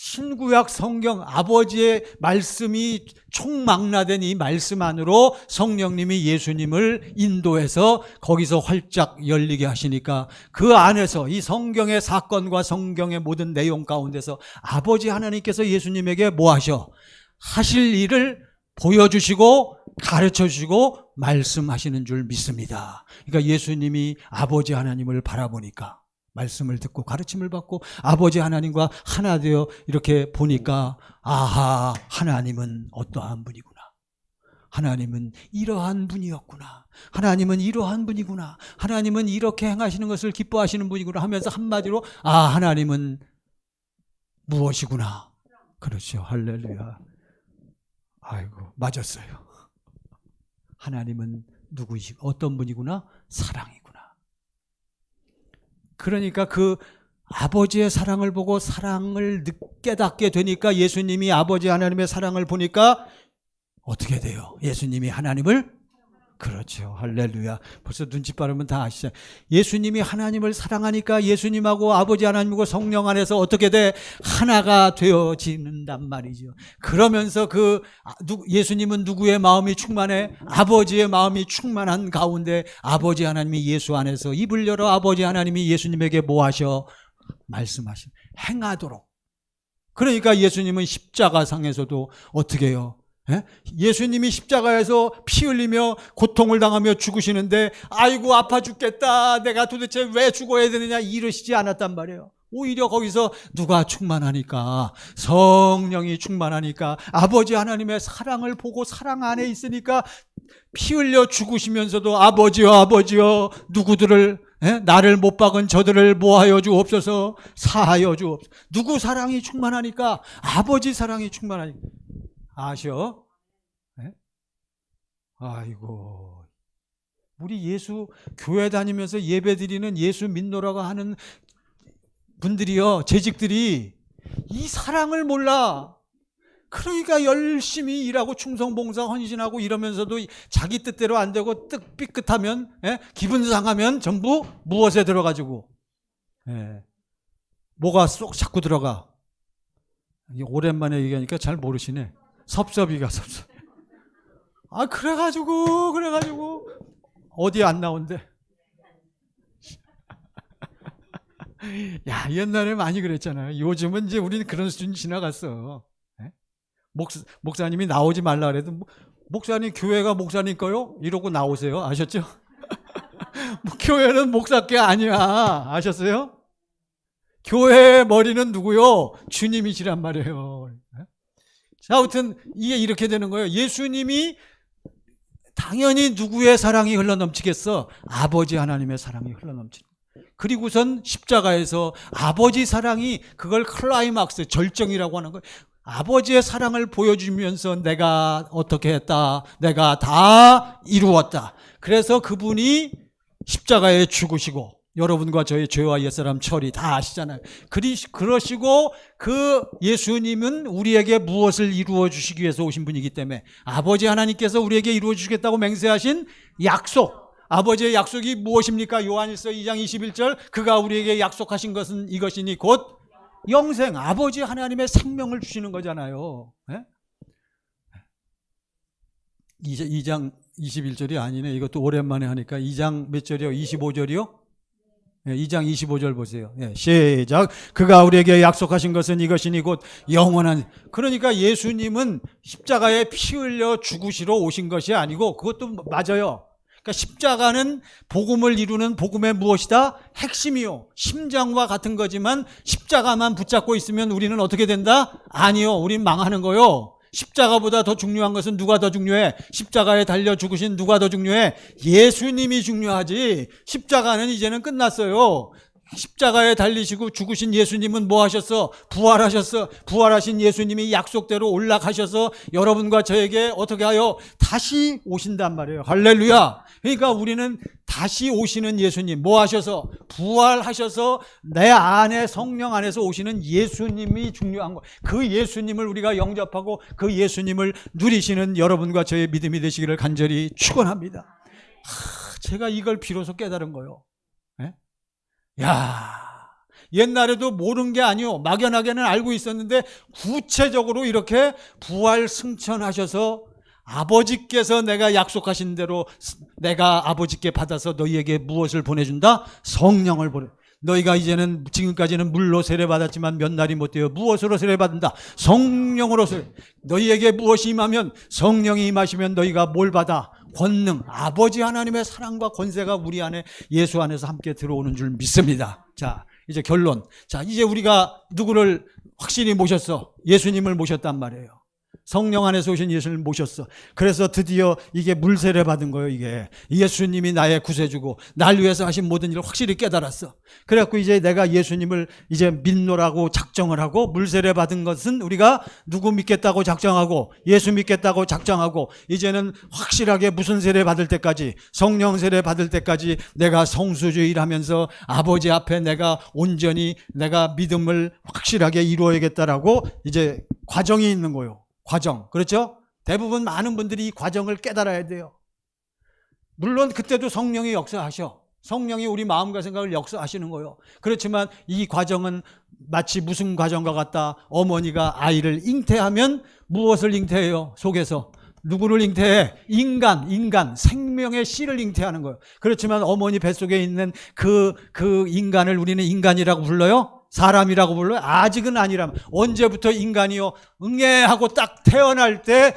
신구약 성경 아버지의 말씀이 총망라된 이 말씀 안으로 성령님이 예수님을 인도해서 거기서 활짝 열리게 하시니까 그 안에서 이 성경의 사건과 성경의 모든 내용 가운데서 아버지 하나님께서 예수님에게 뭐 하실 일을 보여주시고 가르쳐주시고 말씀하시는 줄 믿습니다. 그러니까 예수님이 아버지 하나님을 바라보니까 말씀을 듣고 가르침을 받고 아버지 하나님과 하나 되어 이렇게 보니까 아하, 하나님은 어떠한 분이구나. 하나님은 이러한 분이었구나. 하나님은 이러한 분이구나. 하나님은 이렇게 행하시는 것을 기뻐하시는 분이구나 하면서 한마디로 하나님은 무엇이구나. 그렇죠. 할렐루야. 아이고, 맞았어요. 하나님은 어떤 분이구나? 사랑이구나. 그러니까 그 아버지의 사랑을 보고 사랑을 깨닫게 되니까 예수님이 아버지 하나님의 사랑을 보니까 어떻게 돼요? 예수님이 하나님을 그렇죠. 할렐루야. 벌써 눈치 빠르면 다 아시죠? 예수님이 하나님을 사랑하니까 예수님하고 아버지 하나님하고 성령 안에서 어떻게 돼? 하나가 되어지는단 말이죠. 그러면서 예수님은 누구의 마음이 충만해? 아버지의 마음이 충만한 가운데 아버지 하나님이 예수 안에서 입을 열어 아버지 하나님이 예수님에게 뭐 하셔? 말씀하신 행하도록. 그러니까 예수님은 십자가상에서도 어떻게 해요? 예수님이 십자가에서 피 흘리며 고통을 당하며 죽으시는데 아이고 아파 죽겠다, 내가 도대체 왜 죽어야 되느냐 이러시지 않았단 말이에요. 오히려 거기서 누가 충만하니까, 성령이 충만하니까, 아버지 하나님의 사랑을 보고 사랑 안에 있으니까 피 흘려 죽으시면서도 아버지여 누구들을 나를 못 박은 저들을 모하여 주옵소서, 사하여 주옵소서. 누구 사랑이 충만하니까? 아버지 사랑이 충만하니까. 아셔? 네? 아이고, 우리 예수 교회 다니면서 예배 드리는 예수 믿노라고 하는 분들이요, 재직들이 이 사랑을 몰라. 그러니까 열심히 일하고 충성봉사 헌신하고 이러면서도 자기 뜻대로 안 되고 삐끗하면, 기분 상하면 전부 무엇에 들어가지고, 뭐가 쏙 자꾸 들어가. 오랜만에 얘기하니까 잘 모르시네. 섭섭이가. 그래가지고 어디 안 나온대. 야, 옛날에 많이 그랬잖아요. 요즘은 이제 우리는 그런 수준 지나갔어. 목사님이 나오지 말라 그래도 목사님 교회가 목사님 거요? 이러고 나오세요. 아셨죠? 교회는 목사 게 아니야. 아셨어요? 교회의 머리는 누구요? 주님이시란 말이에요. 자, 아무튼 이게 이렇게 되는 거예요. 예수님이 당연히 누구의 사랑이 흘러넘치겠어? 아버지 하나님의 사랑이 흘러넘치는 거예요. 그리고선 십자가에서 아버지 사랑이 그걸 클라이막스, 절정이라고 하는 거예요. 아버지의 사랑을 보여주면서 내가 어떻게 했다, 내가 다 이루었다. 그래서 그분이 십자가에 죽으시고 여러분과 저의 죄와 옛사람 처리 다 아시잖아요. 그러시고 그 예수님은 우리에게 무엇을 이루어 주시기 위해서 오신 분이기 때문에 아버지 하나님께서 우리에게 이루어 주시겠다고 맹세하신 약속, 아버지의 약속이 무엇입니까? 요한일서 2장 21절, 그가 우리에게 약속하신 것은 이것이니 곧 영생, 아버지 하나님의 생명을 주시는 거잖아요. 2장 21절이 아니네. 이것도 오랜만에 하니까 2장 몇 절이요? 25절이요? 2장 25절 보세요. 시작. 그가 우리에게 약속하신 것은 이것이니 곧 영원한. 그러니까 예수님은 십자가에 피 흘려 죽으시러 오신 것이 아니고, 그것도 맞아요. 그러니까 십자가는 복음을 이루는 복음의 무엇이다? 핵심이요. 심장과 같은 거지만 십자가만 붙잡고 있으면 우리는 어떻게 된다? 아니요. 우린 망하는 거요. 십자가보다 더 중요한 것은 누가 더 중요해? 십자가에 달려 죽으신 누가 더 중요해? 예수님이 중요하지. 십자가는 이제는 끝났어요. 십자가에 달리시고 죽으신 예수님은 뭐 하셨어? 부활하셨어. 부활하신 예수님이 약속대로 올라가셔서 여러분과 저에게 어떻게 하여? 다시 오신단 말이에요. 할렐루야. 그러니까 우리는 다시 오시는 예수님, 뭐 하셔서? 부활하셔서 내 안에, 성령 안에서 오시는 예수님이 중요한 거예요. 그 예수님을 우리가 영접하고 그 예수님을 누리시는 여러분과 저의 믿음이 되시기를 간절히 축원합니다. 제가 이걸 비로소 깨달은 거예요. 야, 옛날에도 모르는 게 아니요, 막연하게는 알고 있었는데 구체적으로 이렇게 부활 승천하셔서 아버지께서 내가 약속하신 대로 내가 아버지께 받아서 너희에게 무엇을 보내준다? 성령을 보내. 너희가 이제는 지금까지는 물로 세례받았지만 몇 날이 못 되어 무엇으로 세례받는다? 성령으로 세례. 너희에게 무엇이 임하면, 성령이 임하시면 너희가 뭘 받아? 권능, 아버지 하나님의 사랑과 권세가 우리 안에, 예수 안에서 함께 들어오는 줄 믿습니다. 자, 이제 결론. 자, 이제 우리가 누구를 확실히 모셨어? 예수님을 모셨단 말이에요. 성령 안에서 오신 예수님을 모셨어. 그래서 드디어 이게 물세례 받은 거예요. 이게 예수님이 나의 구세주고 날 위해서 하신 모든 일을 확실히 깨달았어. 그래갖고 이제 내가 예수님을 이제 믿노라고 작정을 하고, 물세례 받은 것은 우리가 누구 믿겠다고 작정하고 예수 믿겠다고 작정하고, 이제는 확실하게 무슨 세례 받을 때까지, 성령 세례 받을 때까지 내가 성수주의를 하면서 아버지 앞에 내가 온전히 내가 믿음을 확실하게 이루어야겠다라고 이제 과정이 있는 거예요. 과정. 그렇죠? 대부분 많은 분들이 이 과정을 깨달아야 돼요. 물론 그때도 성령이 역사하셔. 성령이 우리 마음과 생각을 역사하시는 거예요. 그렇지만 이 과정은 마치 무슨 과정과 같다? 어머니가 아이를 잉태하면 무엇을 잉태해요? 속에서 누구를 잉태해? 인간, 생명의 씨를 잉태하는 거예요. 그렇지만 어머니 뱃속에 있는 그 인간을 우리는 인간이라고 불러요? 사람이라고 불러요? 아직은 아니라면. 언제부터 인간이요? 응애하고 딱 태어날 때,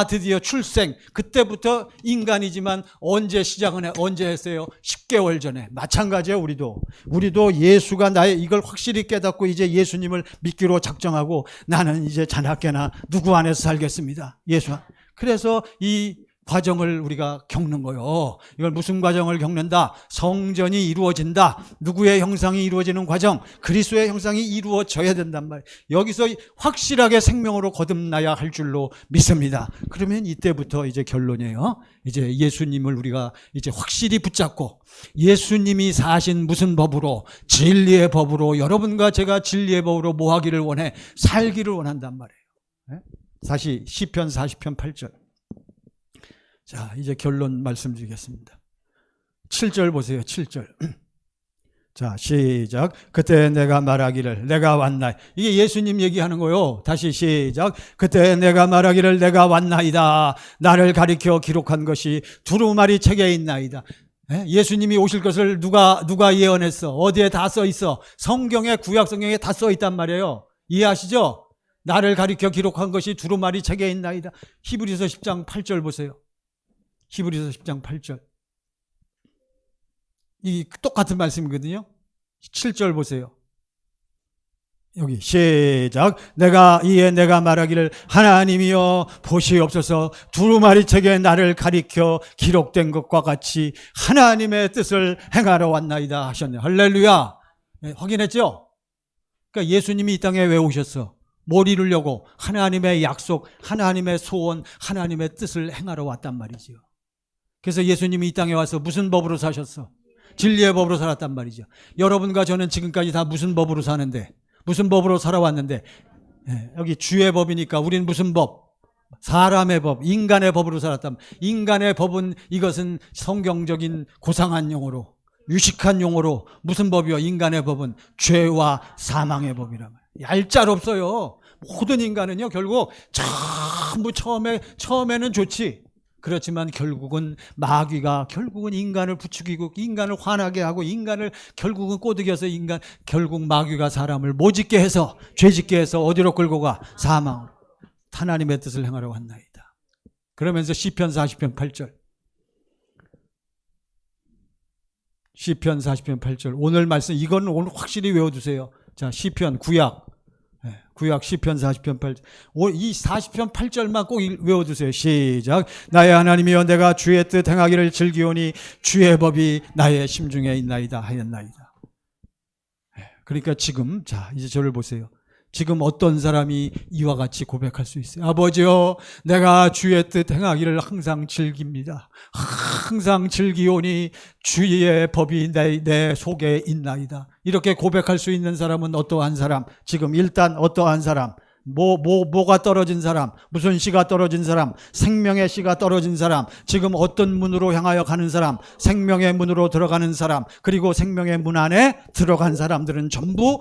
드디어 출생. 그때부터 인간이지만 언제 시작은 해? 언제 했어요? 10개월 전에. 마찬가지예요, 우리도 예수가 나의, 이걸 확실히 깨닫고 이제 예수님을 믿기로 작정하고 나는 이제 자나깨나 누구 안에서 살겠습니다. 예수 안. 그래서 이 과정을 우리가 겪는 거예요. 이걸 무슨 과정을 겪는다? 성전이 이루어진다. 누구의 형상이 이루어지는 과정? 그리스도의 형상이 이루어져야 된단 말이에요. 여기서 확실하게 생명으로 거듭나야 할 줄로 믿습니다. 그러면 이때부터 이제 결론이에요. 이제 예수님을 우리가 이제 확실히 붙잡고, 예수님이 사신 무슨 법으로? 진리의 법으로, 여러분과 제가 진리의 법으로 뭐 하기를 원해? 살기를 원한단 말이에요. 다시 시편 40편 8절. 자, 이제 결론 말씀드리겠습니다. 7절 보세요. 7절. 자, 시작. 그때 내가 말하기를 내가 왔나. 이게 예수님 얘기하는 거요. 다시 시작. 그때 내가 말하기를 내가 왔나이다. 나를 가리켜 기록한 것이 두루마리 책에 있나이다. 예수님이 오실 것을 누가 예언했어? 어디에 다 써 있어? 성경에, 구약 성경에 다 써 있단 말이에요. 이해하시죠? 나를 가리켜 기록한 것이 두루마리 책에 있나이다. 히브리서 10장 8절 보세요. 히브리서 10장 8절. 이 똑같은 말씀이거든요. 7절 보세요. 여기 시작. 이에 내가 말하기를 하나님이여 보시옵소서 두루마리 책에 나를 가리켜 기록된 것과 같이 하나님의 뜻을 행하러 왔나이다 하셨네요. 할렐루야. 네, 확인했죠? 그러니까 예수님이 이 땅에 왜 오셨어? 뭘 이루려고? 하나님의 약속, 하나님의 소원, 하나님의 뜻을 행하러 왔단 말이죠. 그래서 예수님이 이 땅에 와서 무슨 법으로 사셨어? 진리의 법으로 살았단 말이죠. 여러분과 저는 지금까지 다 무슨 법으로 사는데, 무슨 법으로 살아왔는데, 여기 주의 법이니까 우린 무슨 법? 사람의 법, 인간의 법으로 살았단 말이에요. 인간의 법은 이것은 성경적인 고상한 용어로, 유식한 용어로 무슨 법이요? 인간의 법은 죄와 사망의 법이란 말이에요. 얄짤없어요. 모든 인간은요, 결국 전부 처음에는 좋지. 그렇지만 결국은 마귀가 결국은 인간을 부추기고 인간을 화나게 하고 인간을 결국은 꼬드겨서 결국 마귀가 사람을 모짓게 해서 죄짓게 해서 어디로 끌고 가? 사망으로. 하나님의 뜻을 행하러 왔나이다. 그러면서 시편 40편 8절. 시편 40편 8절. 오늘 말씀 이건 오늘 확실히 외워두세요. 자, 시편 구약 시편 40편 8절. 이 40편 8절만 꼭 외워두세요. 시작. 나의 하나님이여 내가 주의 뜻 행하기를 즐기오니 주의 법이 나의 심중에 있나이다 하였나이다. 그러니까 지금 자 이제 저를 보세요. 지금 어떤 사람이 이와 같이 고백할 수 있어요? 아버지여 내가 주의 뜻 행하기를 항상 즐깁니다. 항상 즐기오니 주의 법이 내 속에 있나이다. 이렇게 고백할 수 있는 사람은 어떠한 사람? 지금 일단 어떠한 사람? 뭐가 떨어진 사람? 무슨 씨가 떨어진 사람? 생명의 씨가 떨어진 사람? 지금 어떤 문으로 향하여 가는 사람? 생명의 문으로 들어가는 사람? 그리고 생명의 문 안에 들어간 사람들은 전부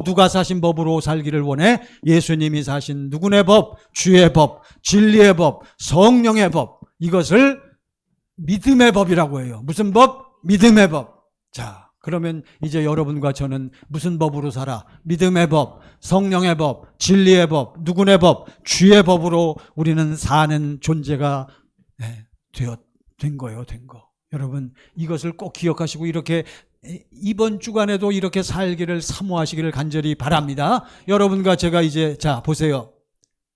누가 사신 법으로 살기를 원해? 예수님이 사신 누구의 법? 주의 법, 진리의 법, 성령의 법. 이것을 믿음의 법이라고 해요. 무슨 법? 믿음의 법. 자, 그러면 이제 여러분과 저는 무슨 법으로 살아? 믿음의 법, 성령의 법, 진리의 법, 누구의 법, 주의 법으로 우리는 사는 존재가 된 거예요. 여러분 이것을 꼭 기억하시고 이렇게 이번 주간에도 이렇게 살기를 사모하시기를 간절히 바랍니다. 여러분과 제가 이제 자 보세요.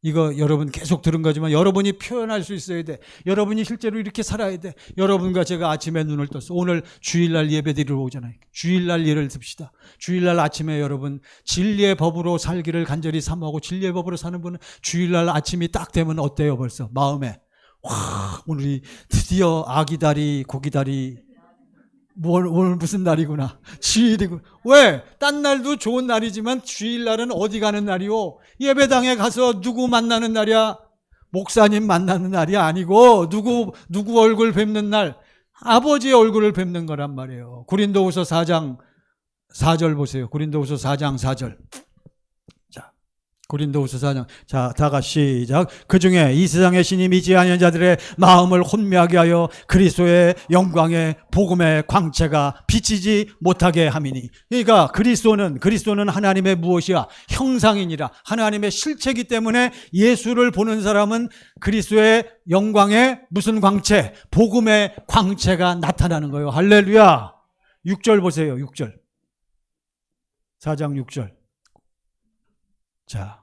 이거 여러분 계속 들은 거지만 여러분이 표현할 수 있어야 돼. 여러분이 실제로 이렇게 살아야 돼. 여러분과 제가 아침에 눈을 떴어. 오늘 주일날 예배 드리러 오잖아요. 주일날 예를 듭시다. 주일날 아침에 여러분 진리의 법으로 살기를 간절히 사모하고 진리의 법으로 사는 분은 주일날 아침이 딱 되면 어때요? 벌써 마음에 와 오늘이 드디어 아기다리 고기다리 오늘 무슨 날이구나. 주일이고. 왜? 딴 날도 좋은 날이지만 주일날은 어디 가는 날이오? 예배당에 가서 누구 만나는 날이야? 목사님 만나는 날이 아니고 누구 얼굴 뵙는 날? 아버지의 얼굴을 뵙는 거란 말이에요. 고린도후서 4장 4절 보세요. 고린도후서 4장 4절. 고린도후서 4장. 자, 다 같이 시작. 그중에 이 세상의 신이 믿지 아니한 자들의 마음을 혼미하게 하여 그리스도의 영광의 복음의 광채가 비치지 못하게 함이니. 그러니까 그리스도는 하나님의 무엇이야? 형상이니라. 하나님의 실체이기 때문에 예수를 보는 사람은 그리스도의 영광의 무슨 광채? 복음의 광채가 나타나는 거예요. 할렐루야. 6절 보세요. 6절. 4장 6절. 자,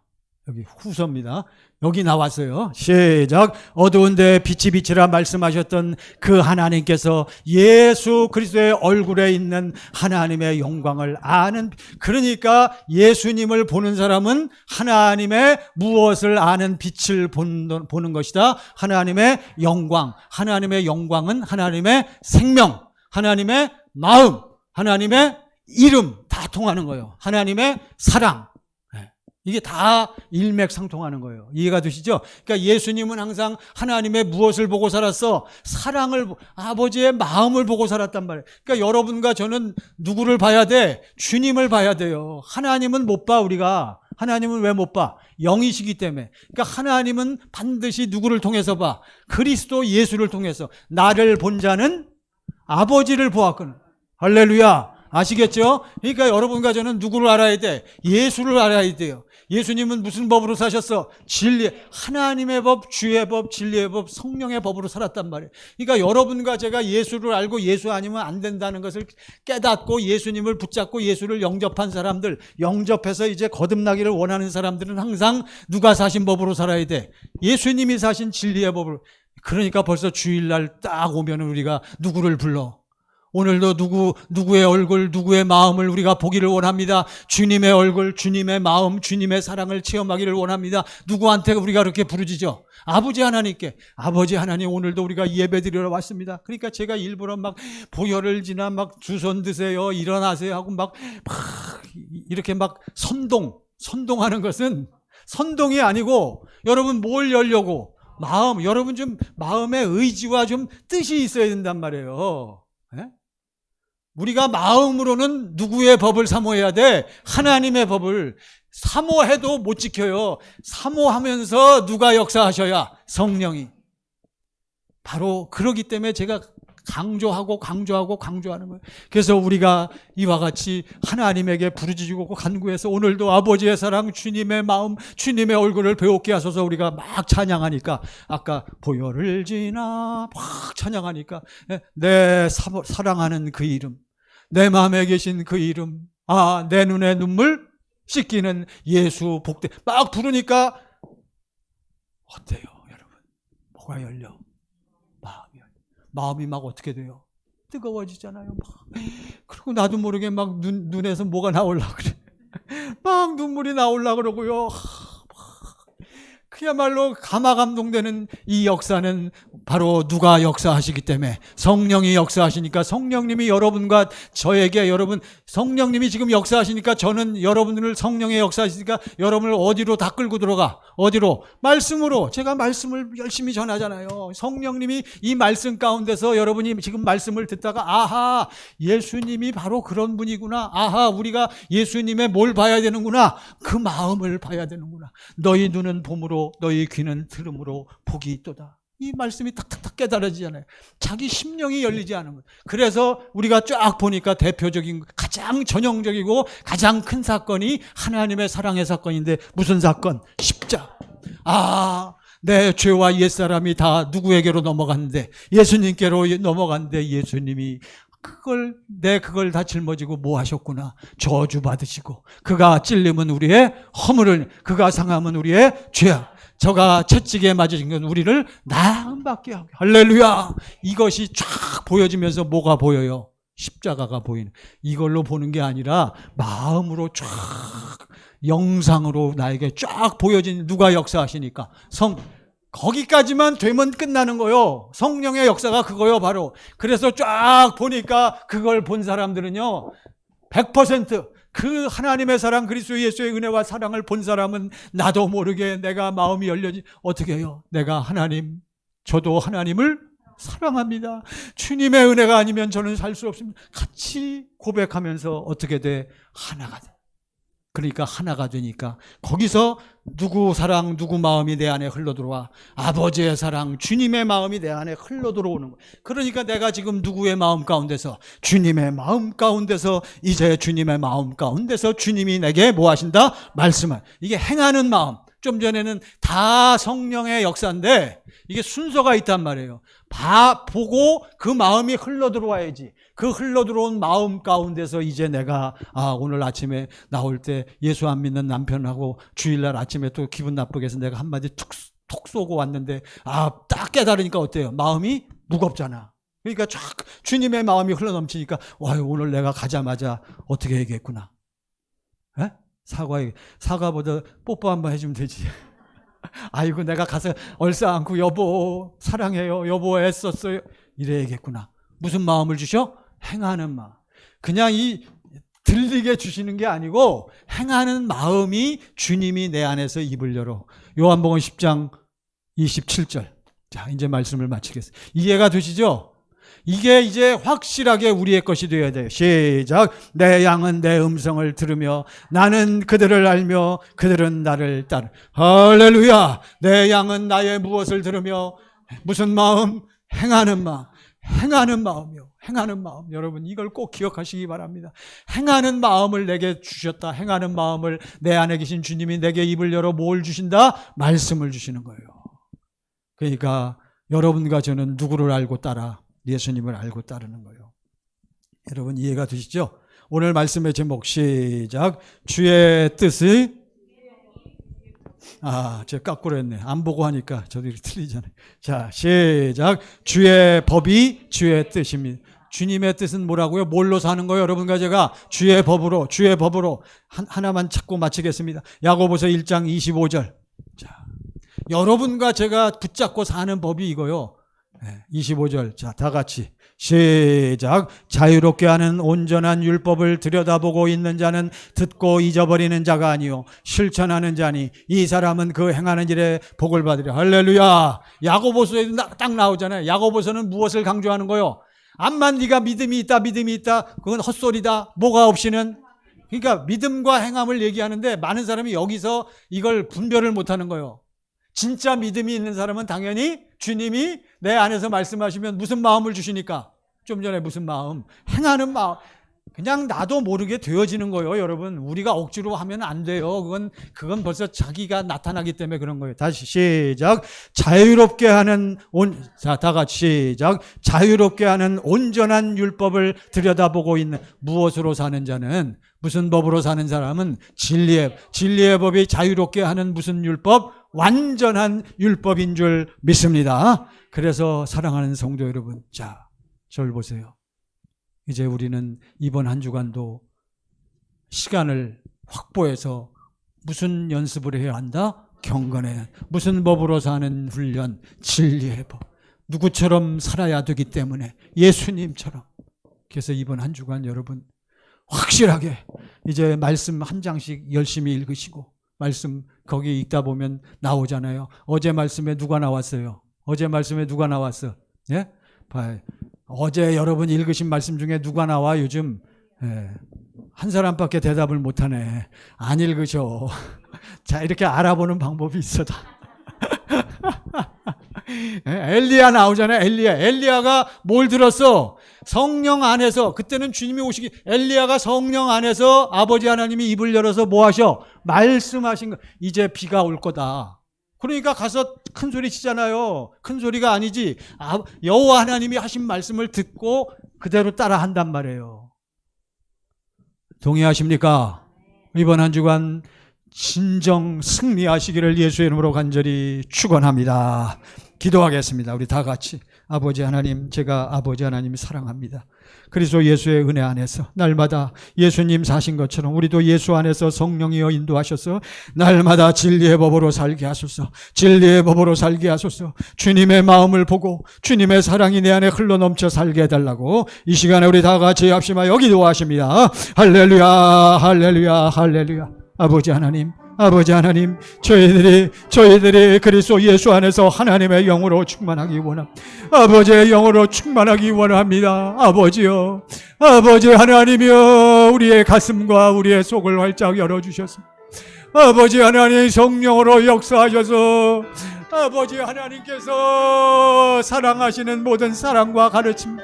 여기 후서입니다. 여기 나왔어요. 시작. 어두운 데 빛이 비치라 말씀하셨던 그 하나님께서 예수 그리스도의 얼굴에 있는 하나님의 영광을 아는, 그러니까 예수님을 보는 사람은 하나님의 무엇을 아는 빛을 보는 것이다. 하나님의 영광. 하나님의 영광은 하나님의 생명, 하나님의 마음, 하나님의 이름 다 통하는 거예요. 하나님의 사랑. 이게 다 일맥상통하는 거예요. 이해가 되시죠? 그러니까 예수님은 항상 하나님의 무엇을 보고 살았어? 사랑을, 아버지의 마음을 보고 살았단 말이에요. 그러니까 여러분과 저는 누구를 봐야 돼? 주님을 봐야 돼요. 하나님은 못 봐, 우리가. 하나님은 왜 못 봐? 영이시기 때문에. 그러니까 하나님은 반드시 누구를 통해서 봐? 그리스도 예수를 통해서. 나를 본 자는 아버지를 보았거든. 할렐루야. 아시겠죠? 그러니까 여러분과 저는 누구를 알아야 돼? 예수를 알아야 돼요. 예수님은 무슨 법으로 사셨어? 진리, 하나님의 법, 주의 법, 진리의 법, 성령의 법으로 살았단 말이에요. 그러니까 여러분과 제가 예수를 알고 예수 아니면 안 된다는 것을 깨닫고 예수님을 붙잡고 예수를 영접한 사람들, 영접해서 이제 거듭나기를 원하는 사람들은 항상 누가 사신 법으로 살아야 돼? 예수님이 사신 진리의 법으로. 그러니까 벌써 주일날 딱 오면 우리가 누구를 불러? 오늘도 누구의 얼굴, 누구의 마음을 우리가 보기를 원합니다. 주님의 얼굴, 주님의 마음, 주님의 사랑을 체험하기를 원합니다. 누구한테 우리가 그렇게 부르짖죠? 아버지 하나님께. 아버지 하나님, 오늘도 우리가 예배 드리러 왔습니다. 그러니까 제가 일부러 막 보혈을 지나 막 두 손 드세요, 일어나세요 하고 막 이렇게 막 선동하는 것은 선동이 아니고 여러분 뭘 열려고? 마음, 여러분 좀 마음의 의지와 좀 뜻이 있어야 된단 말이에요. 네? 우리가 마음으로는 누구의 법을 사모해야 돼? 하나님의 법을. 사모해도 못 지켜요. 사모하면서 누가 역사하셔야? 성령이. 바로 그러기 때문에 제가 강조하는 거예요. 그래서 우리가 이와 같이 하나님에게 부르짖고 간구해서 오늘도 아버지의 사랑, 주님의 마음, 주님의 얼굴을 배웠게 하소서 우리가 막 찬양하니까 아까 보혈을 지나 막 찬양하니까 내 사랑하는 그 이름, 내 마음에 계신 그 이름, 내 눈에 눈물 씻기는 예수 복대 막 부르니까 어때요 여러분? 뭐가 열려? 마음이 막 어떻게 돼요? 뜨거워지잖아요. 막. 그리고 나도 모르게 막 눈에서 뭐가 나오려고 그래. 막 눈물이 나오려고 그러고요. 그야말로 감화감동되는 이 역사는 바로 누가 역사하시기 때문에 성령이 역사하시니까 성령님이 여러분과 저에게 여러분 성령님이 지금 역사하시니까 저는 여러분을 성령의 역사하시니까 여러분을 어디로 다 끌고 들어가? 어디로? 말씀으로. 제가 말씀을 열심히 전하잖아요. 성령님이 이 말씀 가운데서 여러분이 지금 말씀을 듣다가 아하 예수님이 바로 그런 분이구나. 아하 우리가 예수님의 뭘 봐야 되는구나. 그 마음을 봐야 되는구나. 너희 눈은 봄으로 너희 귀는 들음으로 복이 있도다. 이 말씀이 탁탁탁 깨달아지잖아요. 자기 심령이 열리지 않은 거예요. 그래서 우리가 쫙 보니까 대표적인 가장 전형적이고 가장 큰 사건이 하나님의 사랑의 사건인데 무슨 사건? 십자가. 내 죄와 옛사람이 다 누구에게로 넘어갔는데 예수님께로 넘어갔는데 예수님이 그걸 다 짊어지고 뭐 하셨구나. 저주 받으시고 그가 찔림은 우리의 허물을 그가 상함은 우리의 죄악. 저가 채찍에 맞으신 건 우리를 나음받게 하고. 할렐루야. 이것이 쫙 보여지면서 뭐가 보여요? 십자가가 보이는. 이걸로 보는 게 아니라 마음으로 쫙 영상으로 나에게 쫙 보여진 누가 역사하시니까 거기까지만 되면 끝나는 거요. 성령의 역사가 그거요 바로. 그래서 쫙 보니까 그걸 본 사람들은요 100% 그 하나님의 사랑 그리스도 예수의 은혜와 사랑을 본 사람은 나도 모르게 내가 마음이 열려지 어떻게 해요? 내가 저도 하나님을 사랑합니다. 주님의 은혜가 아니면 저는 살 수 없습니다. 같이 고백하면서 어떻게 돼? 하나가 돼. 그러니까 하나가 되니까 거기서 누구 사랑 누구 마음이 내 안에 흘러들어와? 아버지의 사랑 주님의 마음이 내 안에 흘러들어오는 거예요. 그러니까 내가 지금 누구의 마음 가운데서? 주님의 마음 가운데서 이제 주님의 마음 가운데서 주님이 내게 뭐 하신다? 말씀을. 이게 행하는 마음. 좀 전에는 다 성령의 역사인데 이게 순서가 있단 말이에요. 보고 그 마음이 흘러들어와야지. 그 흘러들어온 마음 가운데서 이제 내가 오늘 아침에 나올 때 예수 안 믿는 남편하고 주일날 아침에 또 기분 나쁘게 해서 내가 한마디 톡 쏘고 왔는데 딱 깨달으니까 어때요? 마음이 무겁잖아. 그러니까 쫙 주님의 마음이 흘러넘치니까 오늘 내가 가자마자 어떻게 얘기했구나. 에? 사과보다 뽀뽀 한번 해주면 되지. 아이고 내가 가서 얼싸안고 여보 사랑해요 여보 애썼어요 이래 얘기했구나. 무슨 마음을 주셔? 행하는 마음. 그냥 들리게 주시는 게 아니고 행하는 마음이 주님이 내 안에서 입을 열어. 요한복음 10장 27절. 자 이제 말씀을 마치겠습니다. 이해가 되시죠? 이게 이제 확실하게 우리의 것이 되어야 돼요. 시작. 내 양은 내 음성을 들으며 나는 그들을 알며 그들은 나를 따르. 할렐루야. 내 양은 나의 무엇을 들으며 무슨 마음? 행하는 마음. 행하는 마음이요. 행하는 마음. 여러분 이걸 꼭 기억하시기 바랍니다. 행하는 마음을 내게 주셨다. 행하는 마음을 내 안에 계신 주님이 내게 입을 열어 뭘 주신다? 말씀을 주시는 거예요. 그러니까 여러분과 저는 누구를 알고 따라? 예수님을 알고 따르는 거예요. 여러분 이해가 되시죠? 오늘 말씀의 제목 시작. 주의 뜻이 제가 거꾸로 했네. 안 보고 하니까 저도 이렇게 틀리잖아요. 자, 시작. 주의 법이 주의 뜻입니다. 주님의 뜻은 뭐라고요? 뭘로 사는 거예요? 여러분과 제가 주의 법으로 하나만 찾고 마치겠습니다. 야고보서 1장 25절. 자, 여러분과 제가 붙잡고 사는 법이 이거요. 25절. 자, 다 같이 시작. 자유롭게 하는 온전한 율법을 들여다보고 있는 자는 듣고 잊어버리는 자가 아니요 실천하는 자니 이 사람은 그 행하는 일에 복을 받으리라. 할렐루야. 야고보서에도 딱 나오잖아요. 야고보서는 무엇을 강조하는 거요? 암만 네가 믿음이 있다 그건 헛소리다. 뭐가 없이는. 그러니까 믿음과 행함을 얘기하는데 많은 사람이 여기서 이걸 분별을 못하는 거예요. 진짜 믿음이 있는 사람은 당연히 주님이 내 안에서 말씀하시면 무슨 마음을 주시니까? 좀 전에 무슨 마음? 행하는 마음. 그냥 나도 모르게 되어지는 거예요, 여러분. 우리가 억지로 하면 안 돼요. 그건 벌써 자기가 나타나기 때문에 그런 거예요. 다시 시작. 자유롭게 하는 다 같이 시작. 자유롭게 하는 온전한 율법을 들여다보고 있는 무엇으로 사는 자는 무슨 법으로 사는 사람은 진리의 법이 자유롭게 하는 무슨 율법? 완전한 율법인 줄 믿습니다. 그래서 사랑하는 성도 여러분, 자, 저를 보세요. 이제 우리는 이번 한 주간도 시간을 확보해서 무슨 연습을 해야 한다? 경건해. 무슨 법으로 사는 훈련? 진리의 법. 누구처럼 살아야 되기 때문에 예수님처럼. 그래서 이번 한 주간 여러분 확실하게 이제 말씀 한 장씩 열심히 읽으시고 말씀 거기 읽다 보면 나오잖아요. 어제 말씀에 누가 나왔어요? 어제 말씀에 누가 나왔어? 예? 봐요. 어제 여러분 읽으신 말씀 중에 누가 나와 요즘? 예. 한 사람밖에 대답을 못하네. 안 읽으셔. 자, 이렇게 알아보는 방법이 있어. 엘리야 나오잖아요. 엘리야가 뭘 들었어? 성령 안에서, 그때는 주님이 오시기, 엘리야가 성령 안에서 아버지 하나님이 입을 열어서 뭐 하셔? 말씀하신 거. 이제 비가 올 거다. 그러니까 가서 큰 소리 치잖아요. 큰 소리가 아니지. 여호와 하나님이 하신 말씀을 듣고 그대로 따라 한단 말이에요. 동의하십니까? 이번 한 주간 진정 승리하시기를 예수의 이름으로 간절히 축원합니다. 기도하겠습니다. 우리 다 같이. 아버지 하나님, 제가 아버지 하나님 사랑합니다. 그리스도 예수의 은혜 안에서 날마다 예수님 사신 것처럼 우리도 예수 안에서 성령이여 인도하셔서 날마다 진리의 법으로 살게 하소서. 진리의 법으로 살게 하소서. 주님의 마음을 보고 주님의 사랑이 내 안에 흘러넘쳐 살게 해달라고 이 시간에 우리 다 같이 합심하여 기도하십니다. 할렐루야, 할렐루야, 할렐루야. 아버지 하나님, 저희들이 그리스도 예수 안에서 하나님의 영으로 충만하기 원합니다. 아버지의 영으로 충만하기 원합니다. 아버지여, 아버지 하나님이여, 우리의 가슴과 우리의 속을 활짝 열어주셔서 아버지 하나님 성령으로 역사하셔서 아버지 하나님께서 사랑하시는 모든 사랑과 가르침,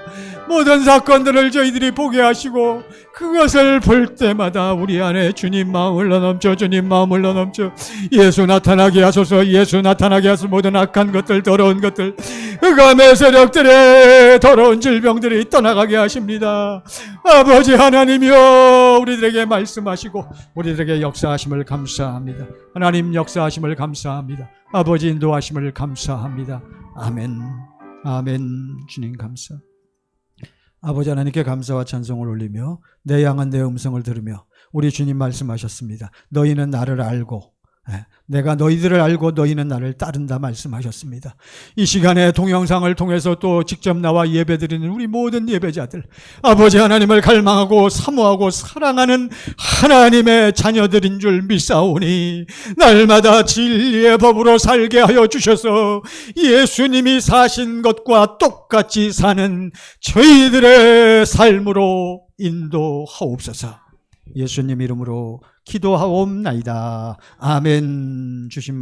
모든 사건들을 저희들이 보게 하시고 그것을 볼 때마다 우리 안에 주님 마음 흘러넘쳐, 주님 마음 흘러넘쳐 예수 나타나게 하소서. 예수 나타나게 하소서. 모든 악한 것들, 더러운 것들, 흑암의 세력들의 더러운 질병들이 떠나가게 하십니다. 아버지 하나님이여, 우리들에게 말씀하시고 우리들에게 역사하심을 감사합니다. 하나님 역사하심을 감사합니다. 아버지 인도하심을 감사합니다. 아멘. 아멘. 주님 감사. 아버지 하나님께 감사와 찬송을 올리며 내 양은 내 음성을 들으며 우리 주님 말씀하셨습니다. 너희는 나를 알고 내가 너희들을 알고 너희는 나를 따른다 말씀하셨습니다. 이 시간에 동영상을 통해서 또 직접 나와 예배드리는 우리 모든 예배자들, 아버지 하나님을 갈망하고 사모하고 사랑하는 하나님의 자녀들인 줄 믿사오니 날마다 진리의 법으로 살게 하여 주셔서 예수님이 사신 것과 똑같이 사는 저희들의 삶으로 인도하옵소서. 예수님 이름으로 기도하옵나이다. 아멘. 주신